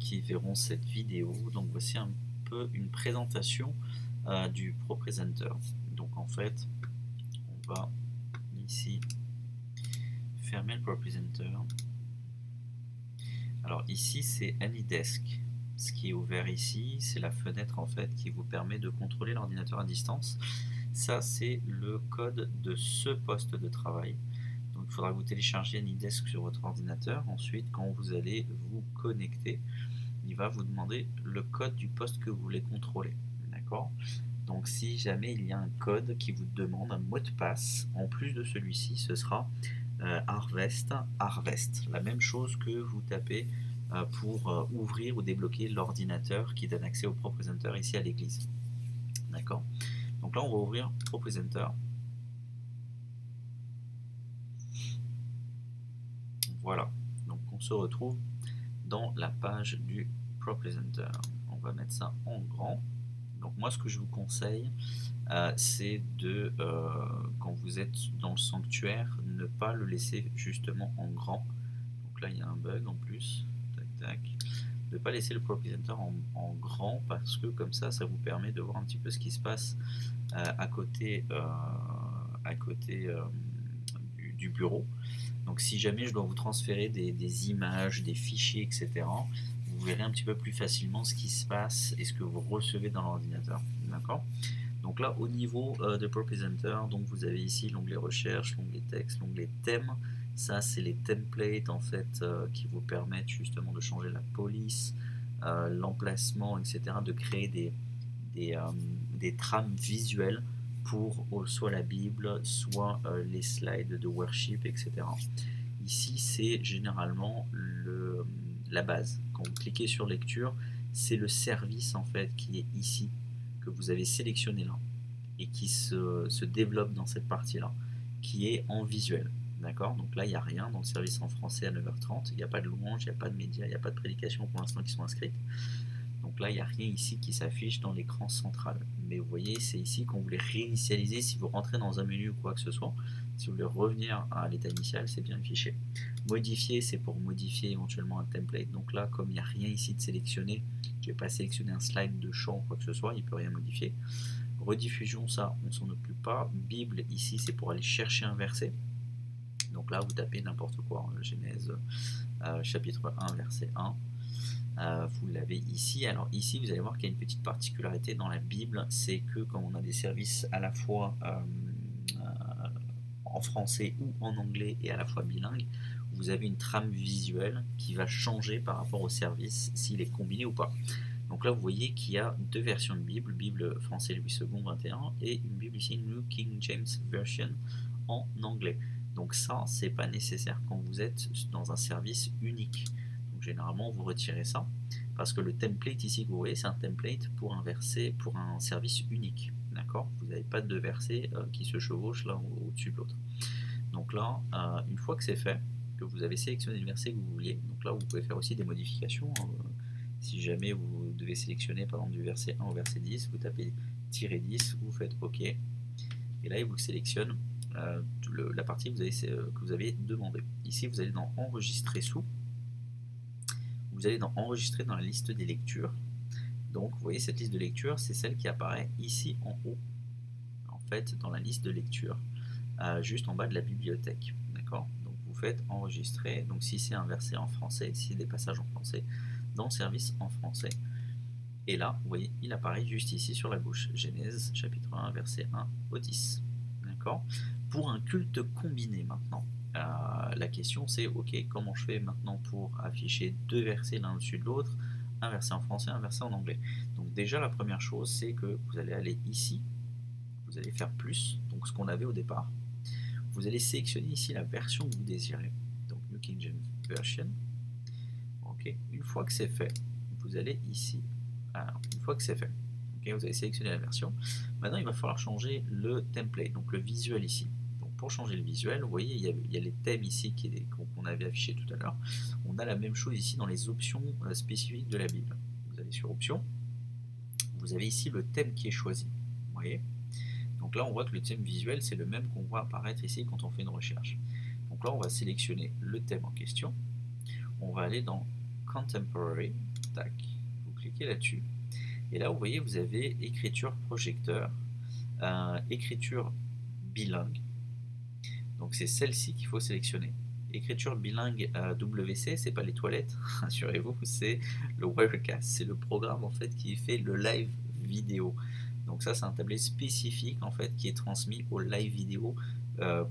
qui verront cette vidéo. Donc voici un peu une présentation du ProPresenter. Donc en fait, on va ici fermer le ProPresenter. Alors ici c'est AnyDesk. Ce qui est ouvert ici, c'est la fenêtre en fait qui vous permet de contrôler l'ordinateur à distance. Ça c'est le code de ce poste de travail. Donc il faudra que vous téléchargiez AnyDesk sur votre ordinateur. Ensuite, quand vous allez vous connecter, il va vous demander le code du poste que vous voulez contrôler. D'accord? Donc si jamais il y a un code qui vous demande un mot de passe, en plus de celui-ci, ce sera Harvest. La même chose que vous tapez pour ouvrir ou débloquer l'ordinateur qui donne accès au ProPresenter ici à l'église. D'accord? Donc là, on va ouvrir ProPresenter. Voilà. Donc on se retrouve dans la page du ProPresenter. On va mettre ça en grand. Donc moi, ce que je vous conseille, c'est de, quand vous êtes dans le sanctuaire, ne pas le laisser justement en grand. Donc là, il y a un bug en plus. Tac, tac. De ne pas laisser le ProPresenter en grand parce que comme ça vous permet de voir un petit peu ce qui se passe à côté, du bureau. Donc si jamais je dois vous transférer des images, des fichiers, etc., vous verrez un petit peu plus facilement ce qui se passe et ce que vous recevez dans l'ordinateur. D'accord? Donc là, au niveau de ProPresenter, donc vous avez ici l'onglet recherche, l'onglet texte, l'onglet thème. Ça, c'est les templates en fait qui vous permettent justement de changer la police, l'emplacement, etc., de créer des trames visuelles pour soit la Bible, soit les slides de worship, etc. Ici, c'est généralement la base. Quand vous cliquez sur lecture, c'est le service en fait qui est ici, que vous avez sélectionné là, et qui se développe dans cette partie-là, qui est en visuel. D'accord? Donc là, il n'y a rien dans le service en français à 9h30, il n'y a pas de louange, il n'y a pas de médias, il n'y a pas de prédication pour l'instant qui sont inscrites. Donc là, il n'y a rien ici qui s'affiche dans l'écran central. Mais vous voyez, c'est ici qu'on voulait réinitialiser. Si vous rentrez dans un menu ou quoi que ce soit, si vous voulez revenir à l'état initial, c'est bien le fichier. Modifier, c'est pour modifier éventuellement un template. Donc là, comme il n'y a rien ici de sélectionné, je ne vais pas sélectionner un slide de chant ou quoi que ce soit, il ne peut rien modifier. Rediffusion, ça, on s'en occupe pas. Bible, ici, c'est pour aller chercher un verset. Donc là, vous tapez n'importe quoi, Genèse chapitre 1, verset 1. Vous l'avez ici. Alors ici, vous allez voir qu'il y a une petite particularité dans la Bible, c'est que comme on a des services à la fois en français ou en anglais et à la fois bilingue, vous avez une trame visuelle qui va changer par rapport au service s'il est combiné ou pas. Donc là, vous voyez qu'il y a deux versions de Bible, Bible français Louis II 21 et une Bible ici, New King James Version en anglais. Donc ça, c'est pas nécessaire quand vous êtes dans un service unique. Donc généralement, vous retirez ça parce que le template ici que vous voyez, c'est un template pour un verset, pour un service unique. D'accord? Vous n'avez pas deux versets qui se chevauchent l'un au-dessus de l'autre. Donc là, une fois que c'est fait, que vous avez sélectionné le verset que vous vouliez, donc là, vous pouvez faire aussi des modifications. Si jamais vous devez sélectionner par exemple du verset 1 au verset 10, vous tapez -10, vous faites OK, et là il vous sélectionne la partie que vous avez demandé. Ici vous allez dans enregistrer sous, vous allez dans enregistrer dans la liste des lectures. Donc vous voyez cette liste de lecture, c'est celle qui apparaît ici en haut, en fait dans la liste de lecture, juste en bas de la bibliothèque. D'accord? Donc vous faites enregistrer, donc si c'est un verset en français, si c'est des passages en français, dans le service en français. Et là, vous voyez, il apparaît juste ici sur la gauche. Genèse, chapitre 1, verset 1 au 10. D'accord? Pour un culte combiné maintenant, la question c'est, ok, comment je fais maintenant pour afficher deux versets l'un au-dessus de l'autre, un verset en français, un verset en anglais. Donc déjà, la première chose, c'est que vous allez aller ici, vous allez faire plus, donc ce qu'on avait au départ. Vous allez sélectionner ici la version que vous désirez, donc New King James Version. Ok, une fois que c'est fait, vous allez ici. Alors, une fois que c'est fait, okay, vous avez sélectionné la version. Maintenant, il va falloir changer le template, donc le visuel ici. Donc, pour changer le visuel, vous voyez, il y a les thèmes ici qu'on avait affichés tout à l'heure. On a la même chose ici dans les options spécifiques de la Bible. Vous allez sur Options. Vous avez ici le thème qui est choisi. Vous voyez? Donc là, on voit que le thème visuel, c'est le même qu'on voit apparaître ici quand on fait une recherche. Donc là, on va sélectionner le thème en question. On va aller dans Contemporary, tac, vous cliquez là-dessus. Et là, vous voyez, vous avez écriture projecteur, écriture bilingue. Donc c'est celle-ci qu'il faut sélectionner. Écriture bilingue WC, c'est pas les toilettes, rassurez-vous, c'est le webcast, c'est le programme en fait qui fait le live vidéo. Donc ça, c'est un tablette spécifique en fait qui est transmis au live vidéo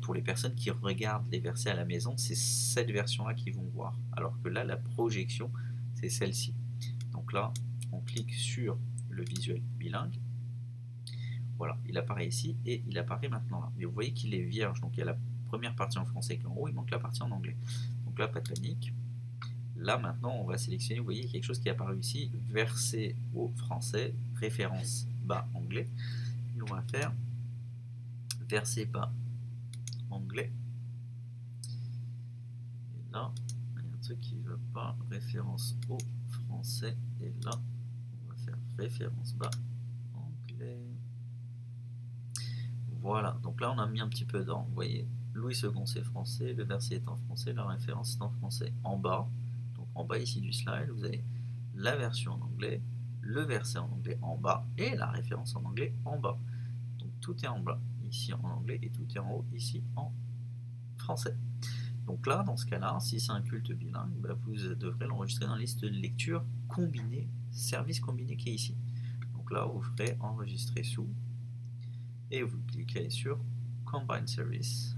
pour les personnes qui regardent les versets à la maison. C'est cette version-là qu'ils vont voir, alors que là, la projection, c'est celle-ci. Donc là, on clique sur le visuel bilingue. Voilà, il apparaît ici et il apparaît maintenant là. Mais vous voyez qu'il est vierge, donc il y a la première partie en français qui est en haut, il manque la partie en anglais. Donc là, pas de panique. Là, maintenant, on va sélectionner, vous voyez, quelque chose qui est apparu ici, verset au français, référence bas anglais. Et on va faire verset bas anglais. Et là, il y a un truc qui ne va pas, référence au français. Et là, on va faire référence bas anglais. Voilà, donc là on a mis un petit peu dans, vous voyez, Louis II c'est français, le verset est en français, la référence est en français. En bas, donc en bas ici du slide, vous avez la version en anglais, le verset en anglais en bas et la référence en anglais en bas. Donc tout est en bas ici en anglais et tout est en haut ici en français. Donc là, dans ce cas-là, si c'est un culte bilingue, bah, vous devrez l'enregistrer dans la liste de lecture combinée, service combiné qui est ici. Donc là, vous ferez enregistrer sous et vous cliquez sur Combine Service.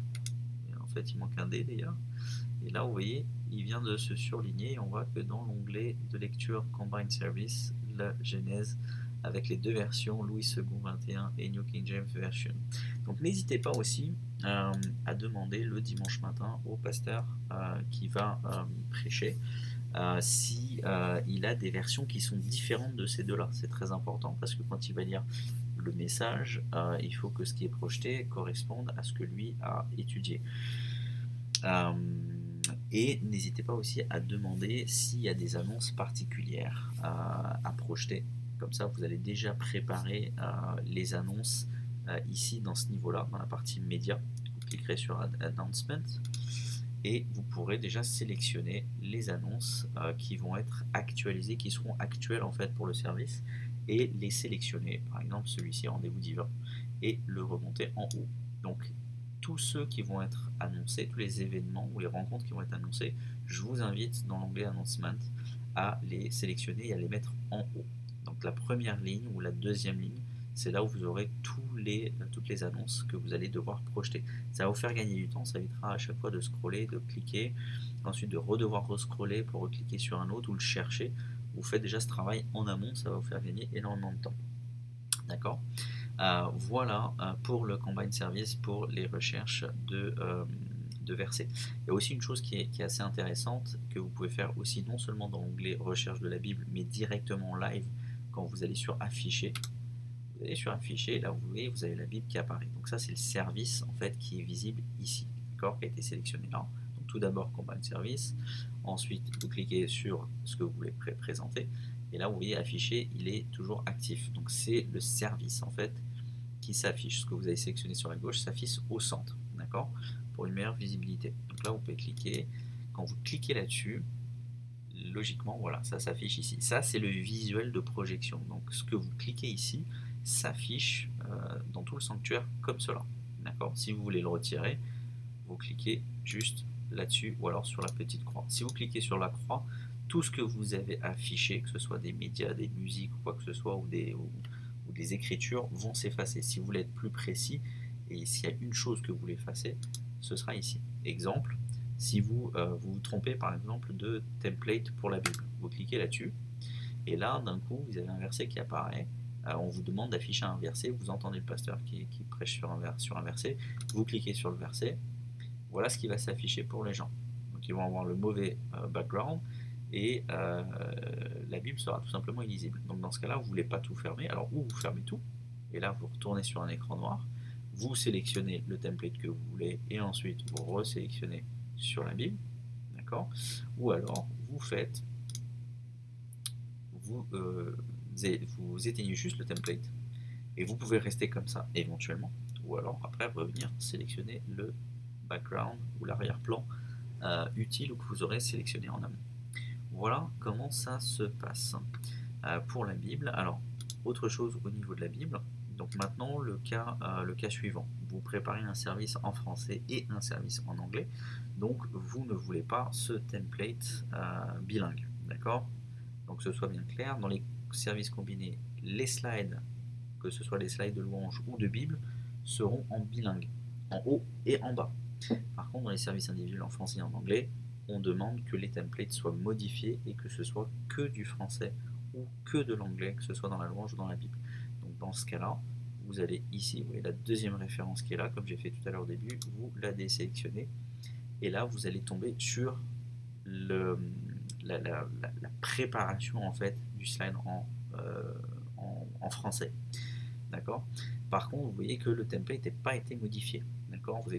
Et en fait, il manque un D d'ailleurs. Et là, vous voyez, il vient de se surligner et on voit que dans l'onglet de lecture Combine Service, la Genèse avec les deux versions, Louis II 21 et New King James Version. Donc n'hésitez pas aussi à demander le dimanche matin au pasteur qui va prêcher si il a des versions qui sont différentes de ces deux-là. C'est très important parce que quand il va lire le message, il faut que ce qui est projeté corresponde à ce que lui a étudié. Et n'hésitez pas aussi à demander s'il y a des annonces particulières à projeter. Comme ça, vous allez déjà préparer les annonces ici dans ce niveau-là, dans la partie média. Vous cliquerez sur Announcement et vous pourrez déjà sélectionner les annonces qui vont être actualisées, qui seront actuelles en fait pour le service et les sélectionner. Par exemple, celui-ci, rendez-vous divin, et le remonter en haut. Donc, tous ceux qui vont être annoncés, tous les événements ou les rencontres qui vont être annoncées, je vous invite dans l'onglet Announcement à les sélectionner et à les mettre en haut. Donc la première ligne ou la deuxième ligne, c'est là où vous aurez toutes les annonces que vous allez devoir projeter. Ça va vous faire gagner du temps, ça évitera à chaque fois de scroller, de cliquer, ensuite de redevoir rescroller pour recliquer sur un autre ou le chercher. Vous faites déjà ce travail en amont, ça va vous faire gagner énormément de temps. D'accord ? Voilà pour le Combine Service pour les recherches de versets. Il y a aussi une chose qui est assez intéressante que vous pouvez faire aussi non seulement dans l'onglet recherche de la Bible mais directement en live quand vous allez sur afficher. Vous allez sur afficher et là vous voyez vous avez la Bible qui apparaît. Donc ça c'est le service en fait qui est visible ici, d'accord, qui a été sélectionné là. Donc tout d'abord Combine Service, ensuite vous cliquez sur ce que vous voulez présenter et là vous voyez afficher, il est toujours actif. Donc c'est le service en fait qui s'affiche. Ce que vous avez sélectionné sur la gauche s'affiche au centre, d'accord, pour une meilleure visibilité. Donc là vous pouvez cliquer. Quand vous cliquez là-dessus, logiquement voilà, ça s'affiche ici. Ça c'est le visuel de projection. Donc ce que vous cliquez ici s'affiche dans tout le sanctuaire comme cela, d'accord. Si vous voulez le retirer, vous cliquez juste là-dessus ou alors sur la petite croix. Si vous cliquez sur la croix, tout ce que vous avez affiché, que ce soit des médias, des musiques ou quoi que ce soit, ou des écritures, vont s'effacer. Si vous voulez être plus précis, et s'il y a une chose que vous voulez effacer, ce sera ici. Exemple, si vous vous trompez par exemple de template pour la Bible, vous cliquez là-dessus, et là d'un coup vous avez un verset qui apparaît, on vous demande d'afficher un verset, vous entendez le pasteur qui prêche sur un verset, vous cliquez sur le verset, voilà ce qui va s'afficher pour les gens. Donc ils vont avoir le mauvais background et la Bible sera tout simplement illisible. Donc dans ce cas-là, vous ne voulez pas tout fermer, alors ou vous fermez tout, et là vous retournez sur un écran noir, vous sélectionnez le template que vous voulez et ensuite vous resélectionnez sur la Bible, d'accord. Ou alors vous faites, vous éteignez juste le template et vous pouvez rester comme ça éventuellement, ou alors après revenir sélectionner le background ou l'arrière-plan utile ou que vous aurez sélectionné en amont. voilà comment ça se passe pour la Bible. Alors, autre chose au niveau de la Bible. Donc maintenant, le cas suivant. Vous préparez un service en français et un service en anglais. Donc, vous ne voulez pas ce template bilingue. D'accord? Donc, que ce soit bien clair. Dans les services combinés, les slides, que ce soit les slides de louange ou de Bible, seront en bilingue, en haut et en bas. Par contre, dans les services individuels en français et en anglais, on demande que les templates soient modifiés et que ce soit que du français ou que de l'anglais, que ce soit dans la louange ou dans la Bible. Donc dans ce cas-là, vous allez ici, vous voyez la deuxième référence qui est là, comme j'ai fait tout à l'heure au début, vous la désélectionnez et là vous allez tomber sur la préparation en fait du slide en français. D'accord. Par contre, vous voyez que le template n'a pas été modifié. D'accord. Vous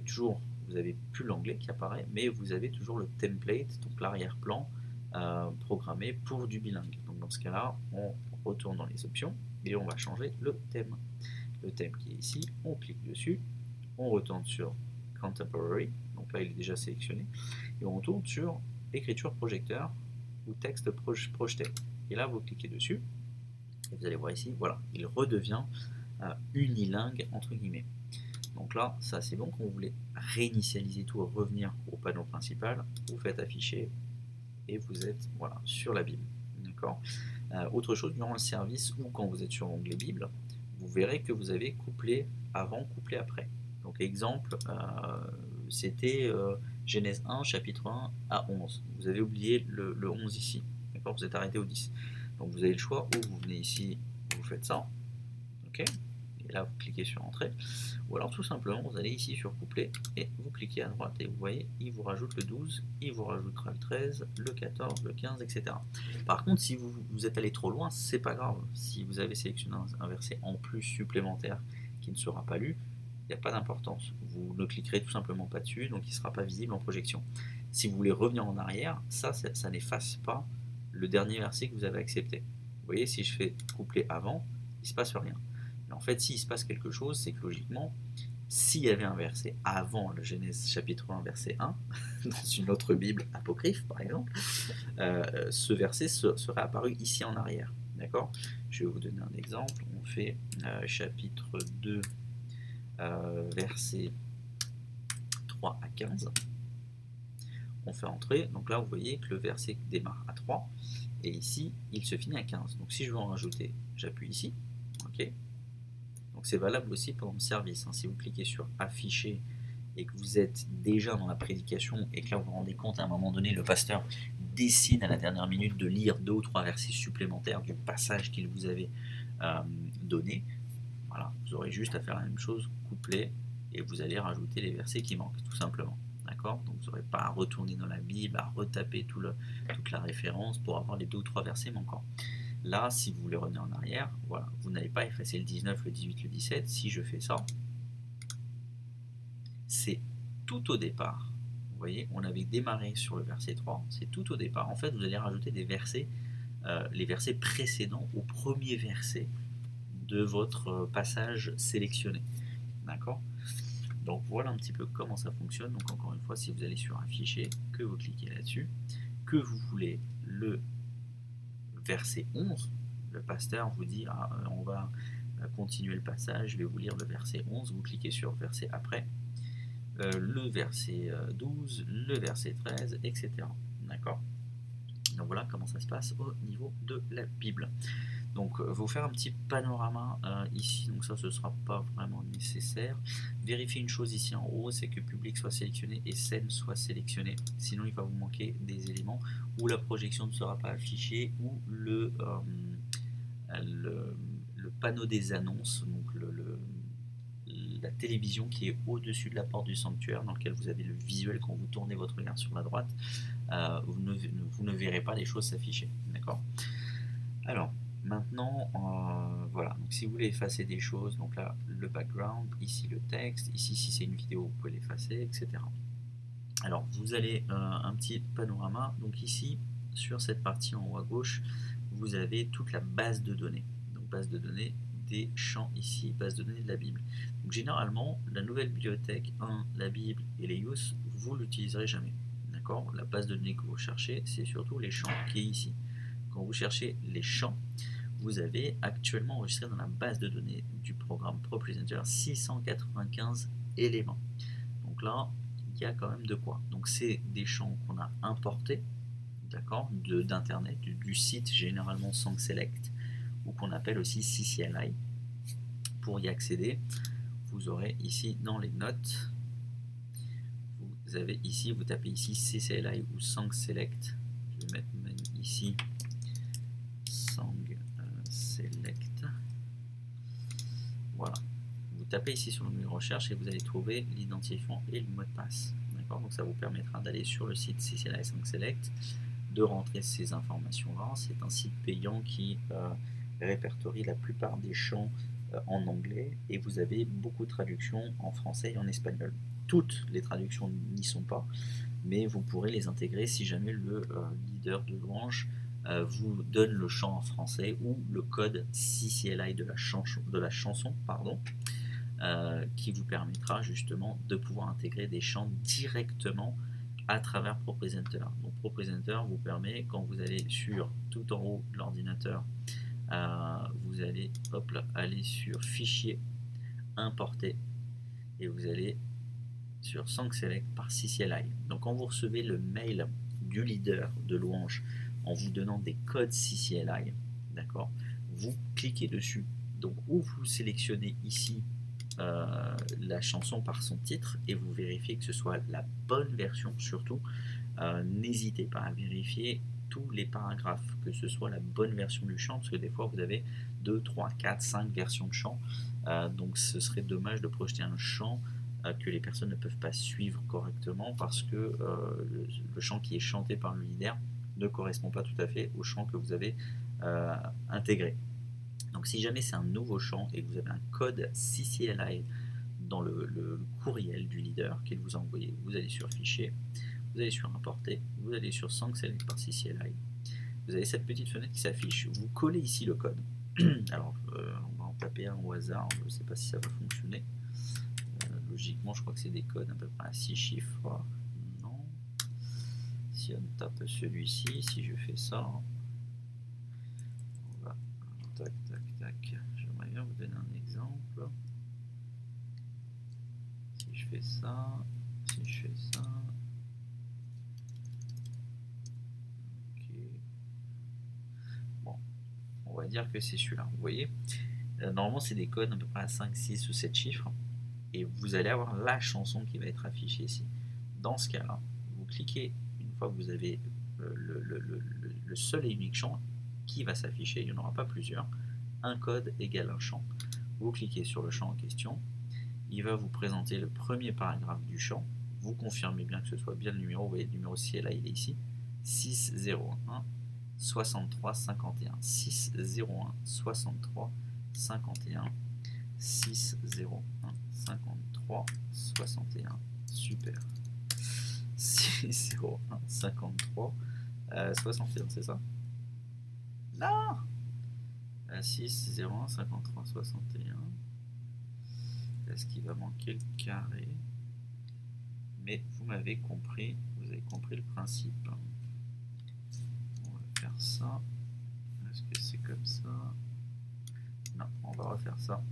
avez plus l'anglais qui apparaît, mais vous avez toujours le template, donc l'arrière-plan programmé pour du bilingue. Donc dans ce cas-là, on retourne dans les options et on va changer le thème. Le thème qui est ici, on clique dessus, on retourne sur Contemporary, donc là il est déjà sélectionné, et on retourne sur écriture projecteur ou texte projeté. Et là vous cliquez dessus, et vous allez voir ici, voilà, il redevient unilingue entre guillemets. Donc là, ça c'est bon. Quand vous voulez réinitialiser tout et revenir au panneau principal, vous faites afficher et vous êtes voilà, sur la Bible. D'accord. Autre chose, durant le service ou quand vous êtes sur l'onglet Bible, vous verrez que vous avez couplet avant, couplet après. Donc exemple, c'était Genèse 1, chapitre 1 à 11. Vous avez oublié le 11 ici. D'accord. Vous êtes arrêté au 10. Donc vous avez le choix, ou vous venez ici, vous faites ça. Ok. Et là, vous cliquez sur Entrée. Ou alors, tout simplement, vous allez ici sur Couplet et vous cliquez à droite et vous voyez, il vous rajoute le 12, il vous rajoutera le 13, le 14, le 15, etc. Par contre, si vous êtes allé trop loin, c'est pas grave. Si vous avez sélectionné un verset en plus supplémentaire qui ne sera pas lu, il n'y a pas d'importance. Vous ne cliquerez tout simplement pas dessus, donc il ne sera pas visible en projection. Si vous voulez revenir en arrière, ça n'efface pas le dernier verset que vous avez accepté. Vous voyez, si je fais couplet avant, il ne se passe rien. Mais en fait, s'il se passe quelque chose, c'est que logiquement, s'il y avait un verset avant le Genèse chapitre 1, verset 1, dans une autre Bible apocryphe par exemple, ce verset serait apparu ici en arrière. D'accord. Je vais vous donner un exemple. On fait chapitre 2, versets 3 à 15. On fait entrer. Donc là, vous voyez que le verset démarre à 3 et ici, il se finit à 15. Donc si je veux en rajouter, j'appuie ici. Ok. Donc c'est valable aussi pendant le service. Si vous cliquez sur afficher et que vous êtes déjà dans la prédication et que là vous vous rendez compte à un moment donné, le pasteur décide à la dernière minute de lire 2 ou 3 versets supplémentaires du passage qu'il vous avait donné, voilà, vous aurez juste à faire la même chose, couplet, et vous allez rajouter les versets qui manquent, tout simplement. D'accord. Donc vous n'aurez pas à retourner dans la Bible, à retaper toute la référence pour avoir les 2 ou 3 versets manquants. Là, si vous voulez revenir en arrière, voilà, vous n'avez pas effacé le 19, le 18, le 17. Si je fais ça, c'est tout au départ. Vous voyez, on avait démarré sur le verset 3, c'est tout au départ. En fait, vous allez rajouter des versets, les versets précédents au premier verset de votre passage sélectionné. D'accord. Donc voilà un petit peu comment ça fonctionne. Donc encore une fois, si vous allez sur afficher, que vous cliquez là-dessus, que vous voulez le verset 11, le pasteur vous dit on va continuer le passage, je vais vous lire le verset 11, vous cliquez sur verset après, le verset 12, le verset 13, etc. D'accord. Donc voilà comment ça se passe au niveau de la Bible. Donc vous faire un petit panorama ici, donc ça ce ne sera pas vraiment nécessaire. Vérifiez une chose ici en haut, c'est que public soit sélectionné et scène soit sélectionné, sinon il va vous manquer des éléments, ou la projection ne sera pas affichée, ou le panneau des annonces, donc la télévision qui est au-dessus de la porte du sanctuaire, dans lequel vous avez le visuel quand vous tournez votre regard sur la droite, vous ne verrez pas les choses s'afficher. D'accord. Alors, maintenant, voilà, donc si vous voulez effacer des choses, donc là, le background, ici le texte, ici si c'est une vidéo, vous pouvez l'effacer, etc. Alors, vous allez un petit panorama, donc ici, sur cette partie en haut à gauche, vous avez toute la base de données. Donc, base de données des champs ici, base de données de la Bible. Donc, généralement, la nouvelle bibliothèque 1, la Bible et les use, vous l'utiliserez jamais. d'accord? La base de données que vous cherchez, c'est surtout les champs qui est ici. Quand vous cherchez les champs, vous avez actuellement enregistré dans la base de données du programme ProPresenter 695 éléments. Donc là, il y a quand même de quoi. Donc c'est des champs qu'on a importés, d'accord, d'internet, du site généralement SangSelect, ou qu'on appelle aussi CCLI. Pour y accéder, vous aurez ici dans les notes, vous avez ici, vous tapez ici CCLI ou SangSelect. Je vais mettre même ici SangSelect. Voilà. Vous tapez ici sur le menu de recherche et vous allez trouver l'identifiant et le mot de passe. D'accord. Donc ça vous permettra d'aller sur le site CCLI SangSelect, de rentrer ces informations-là. C'est un site payant qui répertorie la plupart des champs en anglais et vous avez beaucoup de traductions en français et en espagnol. Toutes les traductions n'y sont pas, mais vous pourrez les intégrer si jamais le leader de louange vous donne le chant en français ou le code CCLI de la chanson, qui vous permettra justement de pouvoir intégrer des chants directement à travers ProPresenter. Donc ProPresenter vous permet, quand vous allez sur tout en haut de l'ordinateur, vous allez aller sur Fichier, Importer, et vous allez sur SangSelect par CCLI. Donc quand vous recevez le mail du leader de louange en vous donnant des codes CCLI, d'accord, vous cliquez dessus. Donc ou vous sélectionnez ici la chanson par son titre et vous vérifiez que ce soit la bonne version surtout. N'hésitez pas à vérifier tous les paragraphes, que ce soit la bonne version du chant, parce que des fois vous avez 2, 3, 4, 5 versions de chant, donc ce serait dommage de projeter un chant que les personnes ne peuvent pas suivre correctement parce que le chant qui est chanté par le leader ne correspond pas tout à fait au chant que vous avez intégré. Donc si jamais c'est un nouveau chant et que vous avez un code CCLI dans le courriel du leader qu'il vous a envoyé, vous allez sur Fichier, vous allez sur Importer, vous allez sur SangSelect par CCLI, vous avez cette petite fenêtre qui s'affiche, vous collez ici le code. Alors on va en taper un au hasard, je ne sais pas si ça va fonctionner. Logiquement je crois que c'est des codes à peu près à 6 chiffres. Non. Si on tape celui-ci, si je fais ça, on va tac tac tac, j'aimerais bien vous donner un exemple. Si je fais ça, si je fais ça, ok, bon, on va dire que c'est celui-là, vous voyez. Normalement c'est des codes à peu près à 5, 6 ou 7 chiffres et vous allez avoir la chanson qui va être affichée ici. Dans ce cas là, vous cliquez, une fois que vous avez le seul et unique chant qui va s'afficher, il n'y en aura pas plusieurs, un code égale un chant. Vous cliquez sur le chant en question, il va vous présenter le premier paragraphe du chant, vous confirmez bien que ce soit bien le numéro, vous voyez le numéro CLI il est ici, 601 63 51, 601 63 51, 601 53 61, super. 601 53 61, c'est ça? Non, 601 53 61. Est-ce qu'il va manquer le carré? Mais vous m'avez compris, vous avez compris le principe. On va faire ça. Est-ce que c'est comme ça? Non, on va refaire ça.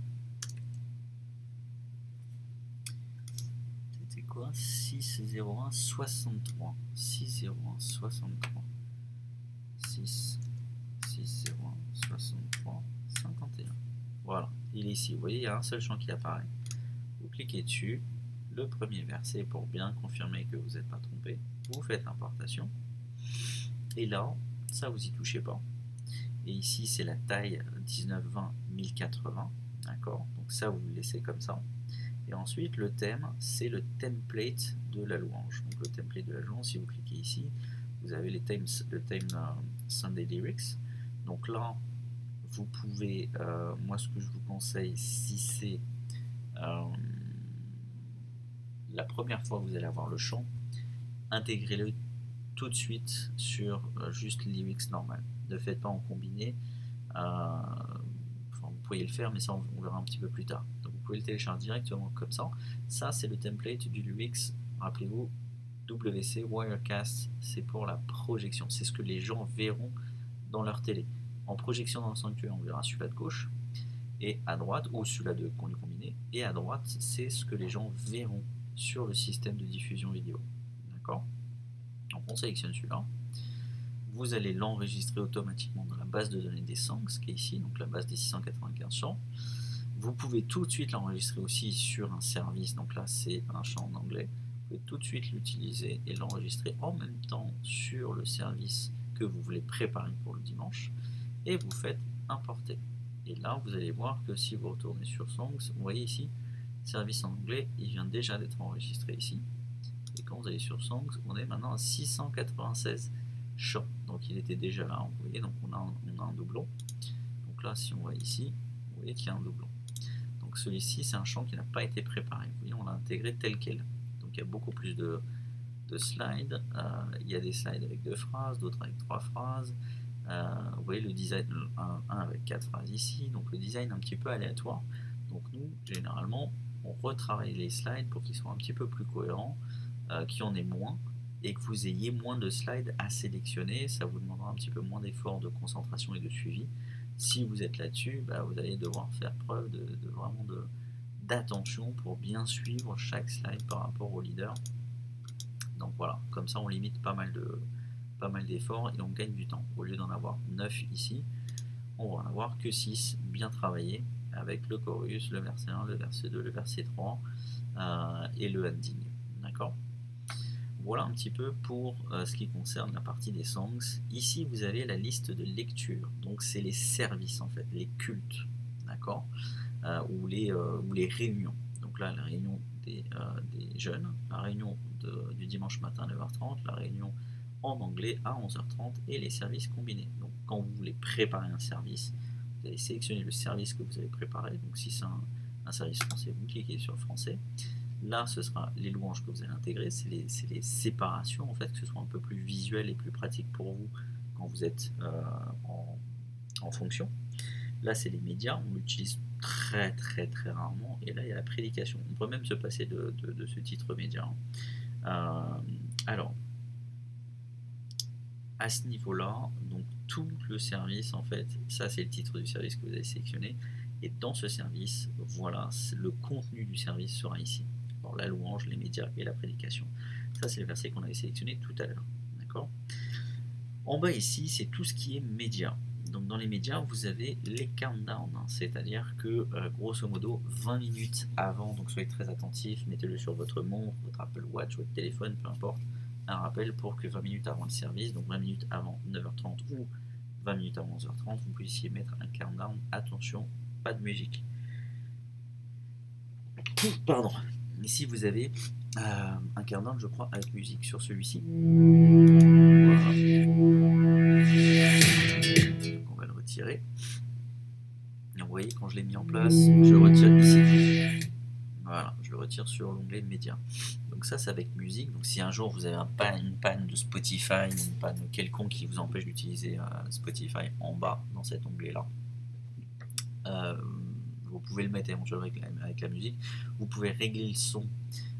C'était quoi? 601 63. 601 63. 6 601 63 51. Voilà, il est ici. Vous voyez, il y a un seul champ qui apparaît. Vous cliquez dessus, le premier verset pour bien confirmer que vous n'êtes pas trompé. Vous faites importation. Et là, ça vous y touchez pas. Et ici, c'est la taille 1920 1080. D'accord? Donc ça, vous le laissez comme ça. Et ensuite, le thème, c'est le template de la louange. Donc le template de la louange, si vous cliquez ici, vous avez le theme Sunday Lyrics. Donc là, vous pouvez, moi ce que je vous conseille, si c'est la première fois que vous allez avoir le chant, intégrez-le tout de suite sur juste lyrics normal. Ne faites pas en combiné. Vous pourriez le faire, mais ça on verra un petit peu plus tard. Donc vous pouvez le télécharger directement comme ça. Ça c'est le template du lyrics. Rappelez-vous, WC, Wirecast, c'est pour la projection. C'est ce que les gens verront dans leur télé. En projection dans le sanctuaire, on verra celui-là de gauche, et à droite, ou celui-là de combiné, et à droite, c'est ce que les gens verront sur le système de diffusion vidéo. D'accord? Donc on sélectionne celui-là. Vous allez l'enregistrer automatiquement dans la base de données des songs, qui est ici, donc la base des 695 chants. Vous pouvez tout de suite l'enregistrer aussi sur un service, donc là c'est un chant en anglais. Vous pouvez tout de suite l'utiliser et l'enregistrer en même temps sur le service que vous voulez préparer pour le dimanche, et vous faites importer. Et là vous allez voir que si vous retournez sur Songs, vous voyez ici, service en anglais, il vient déjà d'être enregistré ici. Et quand vous allez sur Songs, on est maintenant à 696 chants. Donc il était déjà là, vous voyez, donc on a un doublon. Donc là, si on va ici, vous voyez qu'il y a un doublon. Donc celui-ci, c'est un chant qui n'a pas été préparé. Vous voyez, on l'a intégré tel quel. Donc il y a beaucoup plus de slides. Il y a des slides avec 2 phrases, d'autres avec 3 phrases. Vous voyez le design, un avec 4 phrases ici. Donc le design un petit peu aléatoire. Donc nous, généralement, on retravaille les slides pour qu'ils soient un petit peu plus cohérents, qu'il y en ait moins, et que vous ayez moins de slides à sélectionner. Ça vous demandera un petit peu moins d'efforts de concentration et de suivi. Si vous êtes là-dessus, vous allez devoir faire preuve vraiment d'attention pour bien suivre chaque slide par rapport au leader. Donc voilà, comme ça on limite pas mal d'efforts et on gagne du temps. Au lieu d'en avoir 9 ici, on va en avoir que 6 bien travaillés avec le chorus, le verset 1, le verset 2, le verset 3 et le ending. D'accord ? Voilà un petit peu pour ce qui concerne la partie des songs. Ici, vous avez la liste de lecture. Donc, c'est les services, en fait, les cultes, d'accord, ou les réunions. Donc là, la réunion des jeunes, la réunion du dimanche matin à 9h30, la réunion en anglais à 11h30 et les services combinés. Donc, quand vous voulez préparer un service, vous allez sélectionner le service que vous allez préparer. Donc, si c'est un service français, vous cliquez sur français. Là, ce sera les louanges que vous allez intégrer, c'est les séparations, en fait, que ce soit un peu plus visuel et plus pratique pour vous quand vous êtes en fonction. Là, c'est les médias, on l'utilise très très très rarement, et là, il y a la prédication. On peut même se passer de ce titre média. Alors, à ce niveau-là, donc tout le service, en fait, ça c'est le titre du service que vous avez sélectionné, et dans ce service, voilà, le contenu du service sera ici. Alors, la louange, les médias et la prédication. Ça, c'est le verset qu'on avait sélectionné tout à l'heure. D'accord ? En bas ici, c'est tout ce qui est médias. Donc dans les médias, vous avez les countdowns, c'est-à-dire que grosso modo 20 minutes avant, donc soyez très attentifs, mettez-le sur votre montre, votre Apple Watch, votre téléphone, peu importe, un rappel pour que 20 minutes avant le service, donc 20 minutes avant 9h30 ou 20 minutes avant 11h30, vous puissiez mettre un countdown. Attention, pas de musique. Pardon. Ici vous avez un countdown, je crois, avec musique sur celui-ci. Voilà. On va le retirer. Et vous voyez, quand je l'ai mis en place, je retire ici. Voilà, je le retire sur l'onglet médias. Donc ça, c'est avec musique. Donc si un jour vous avez une panne de Spotify, une panne quelconque qui vous empêche d'utiliser Spotify en bas dans cet onglet-là, vous pouvez le mettre éventuellement avec la musique. Vous pouvez régler le son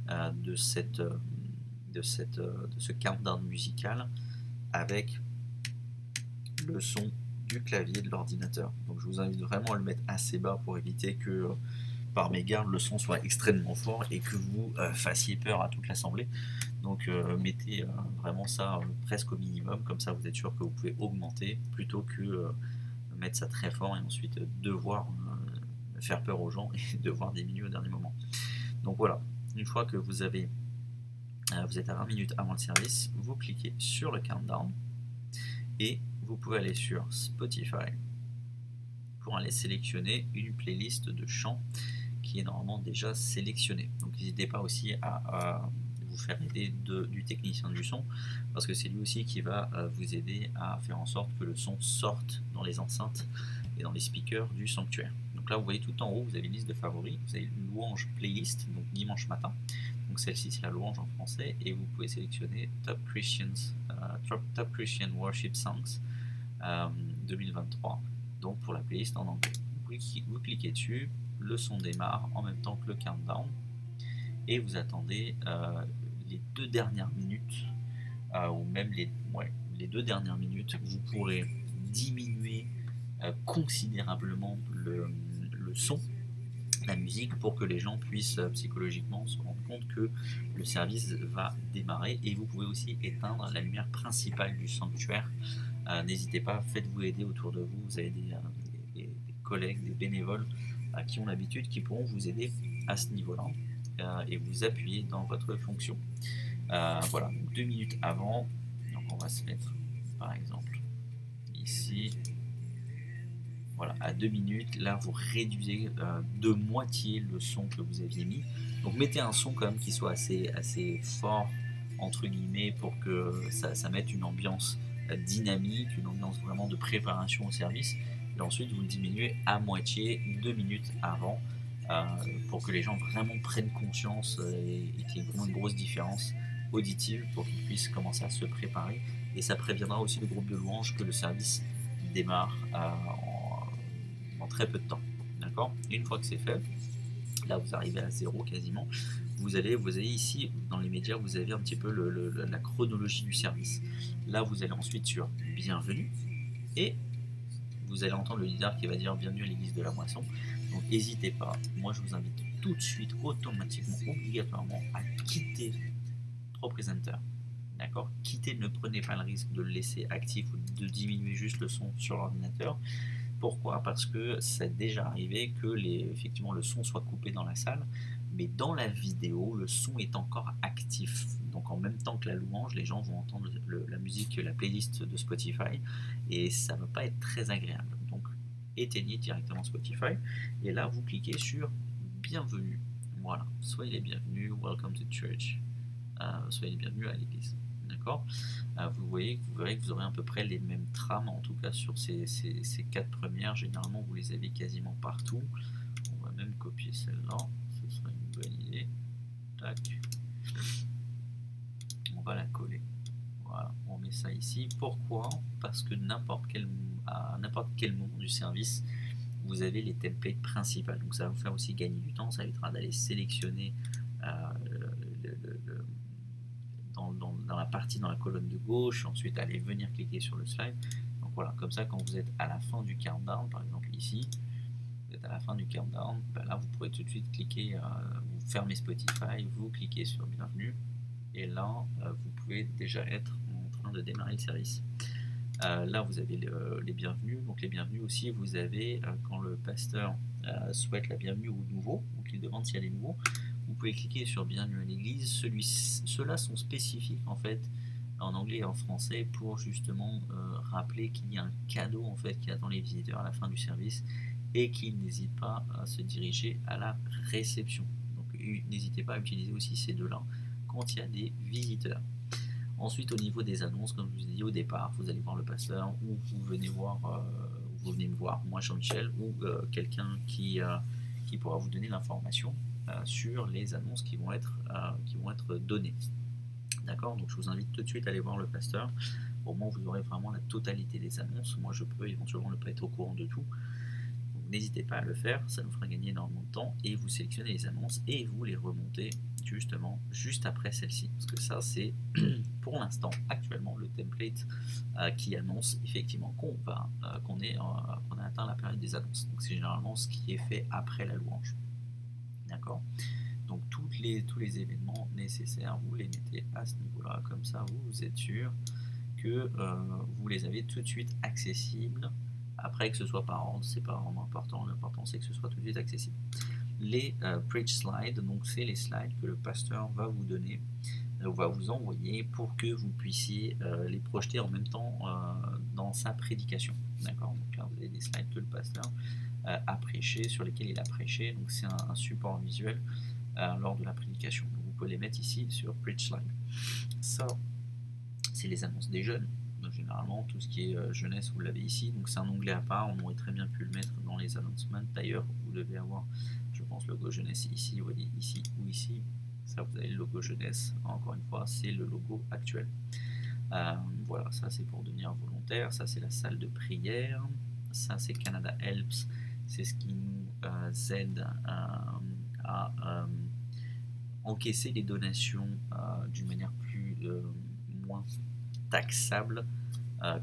de ce countdown musical avec le son du clavier de l'ordinateur. Donc je vous invite vraiment à le mettre assez bas pour éviter que par mégarde le son soit extrêmement fort et que vous fassiez peur à toute l'assemblée. Donc mettez vraiment ça presque au minimum, comme ça vous êtes sûr que vous pouvez augmenter plutôt que mettre ça très fort et ensuite devoir faire peur aux gens et devoir diminuer au dernier moment. Donc voilà, une fois que vous êtes à 20 minutes avant le service, vous cliquez sur le countdown et vous pouvez aller sur Spotify pour aller sélectionner une playlist de chants qui est normalement déjà sélectionnée. Donc n'hésitez pas aussi à vous faire aider du technicien du son, parce que c'est lui aussi qui va vous aider à faire en sorte que le son sorte dans les enceintes et dans les speakers du sanctuaire. Donc là vous voyez tout en haut, vous avez une liste de favoris, vous avez une louange playlist, donc dimanche matin. Donc celle-ci c'est la louange en français, et vous pouvez sélectionner Top Christian Worship Songs 2023, donc pour la playlist en anglais. Vous cliquez dessus, le son démarre en même temps que le countdown, et vous attendez les 2 dernières minutes, ou même les 2 dernières minutes, vous pourrez diminuer considérablement le son, la musique, pour que les gens puissent psychologiquement se rendre compte que le service va démarrer. Et vous pouvez aussi éteindre la lumière principale du sanctuaire. N'hésitez pas, faites-vous aider autour de vous. Vous avez des collègues, des bénévoles qui ont l'habitude, qui pourront vous aider à ce niveau-là et vous appuyer dans votre fonction. Voilà, donc 2 minutes avant, donc on va se mettre par exemple ici, voilà, à 2 minutes, là vous réduisez de moitié le son que vous aviez mis. Donc mettez un son quand même qui soit assez fort, entre guillemets, pour que ça mette une ambiance dynamique, une ambiance vraiment de préparation au service. Et ensuite vous le diminuez à moitié 2 minutes avant, pour que les gens vraiment prennent conscience et qu'il y ait vraiment une grosse différence auditive pour qu'ils puissent commencer à se préparer. Et ça préviendra aussi le groupe de louanges que le service démarre en très peu de temps. D'accord ? Et une fois que c'est fait, là vous arrivez à 0 quasiment, vous allez ici dans les médias, vous avez un petit peu la chronologie du service. Là vous allez ensuite sur bienvenue, et vous allez entendre le leader qui va dire bienvenue à l'église de la moisson. Donc n'hésitez pas, moi je vous invite tout de suite, automatiquement, obligatoirement, à quitter ProPresenter. D'accord ? Quittez, ne prenez pas le risque de le laisser actif ou de diminuer juste le son sur l'ordinateur. Pourquoi ? Parce que c'est déjà arrivé que effectivement le son soit coupé dans la salle, mais dans la vidéo, le son est encore actif. Donc en même temps que la louange, les gens vont entendre la musique, la playlist de Spotify, et ça ne va pas être très agréable. Donc éteignez directement Spotify, et là vous cliquez sur bienvenue. Voilà, soyez les bienvenus, welcome to church, soyez les bienvenus à l'église. D'accord ? Vous verrez que vous aurez à peu près les mêmes trames, en tout cas sur ces 4 premières. Généralement, vous les avez quasiment partout. On va même copier celle-là, ce serait une bonne idée. Tac. On va la coller. Voilà, on met ça ici. Pourquoi ? Parce que à n'importe quel moment du service, vous avez les templates principales. Donc ça va vous faire aussi gagner du temps. Ça évitera d'aller sélectionner dans la partie, dans la colonne de gauche, ensuite aller venir cliquer sur le slide. Donc voilà, comme ça, quand vous êtes à la fin du countdown, par exemple ici, vous êtes à la fin du countdown, ben là vous pourrez tout de suite cliquer, vous fermez Spotify, vous cliquez sur bienvenue, et là vous pouvez déjà être en train de démarrer le service. Là vous avez les bienvenus. Donc les bienvenus aussi, vous avez quand le pasteur souhaite la bienvenue aux nouveaux, ou qu'il demande s'il y a des nouveaux, vous pouvez cliquer sur bienvenue à l'église. Ceux-là sont spécifiques en fait en anglais et en français pour justement rappeler qu'il y a un cadeau en fait qui attend les visiteurs à la fin du service, et qu'ils n'hésitent pas à se diriger à la réception. Donc n'hésitez pas à utiliser aussi ces deux-là quand il y a des visiteurs. Ensuite, au niveau des annonces, comme je vous ai dit au départ, vous allez voir le pasteur, ou vous venez me voir, moi Jean-Michel, ou quelqu'un qui pourra vous donner l'information sur les annonces qui vont être données. D'accord ? Donc je vous invite tout de suite à aller voir le pasteur. Au moins vous aurez vraiment la totalité des annonces. Moi je peux éventuellement ne pas être au courant de tout. Donc n'hésitez pas à le faire, ça nous fera gagner énormément de temps, et vous sélectionnez les annonces et vous les remontez justement juste après celle-ci, parce que ça c'est pour l'instant actuellement le template qui annonce effectivement qu'on a atteint la période des annonces. Donc c'est généralement ce qui est fait après la louange. D'accord ? Donc tous les événements nécessaires, vous les mettez à ce niveau-là, comme ça vous êtes sûr que vous les avez tout de suite accessibles. Après, que ce soit par ordre, c'est pas vraiment important. L'important c'est que ce soit tout de suite accessible. Les preach slides, donc c'est les slides que le pasteur va vous donner, va vous envoyer pour que vous puissiez les projeter en même temps dans sa prédication. D'accord ? Donc là vous avez des slides que le pasteur a prêché, sur lesquels il a prêché. Donc c'est un support visuel lors de la prédication. Donc, vous pouvez les mettre ici sur preach slide. Ça, c'est les annonces des jeunes. Donc, généralement, tout ce qui est jeunesse, vous l'avez ici. Donc c'est un onglet à part. On aurait très bien pu le mettre dans les announcements. D'ailleurs, vous devez avoir, je pense, le logo jeunesse ici, vous voyez, ici ou ici. Ça, vous avez le logo jeunesse. Encore une fois, c'est le logo actuel. Voilà, ça c'est pour devenir volontaire. Ça c'est la salle de prière. Ça c'est Canada Helps. C'est ce qui nous aide à encaisser les donations d'une manière moins taxable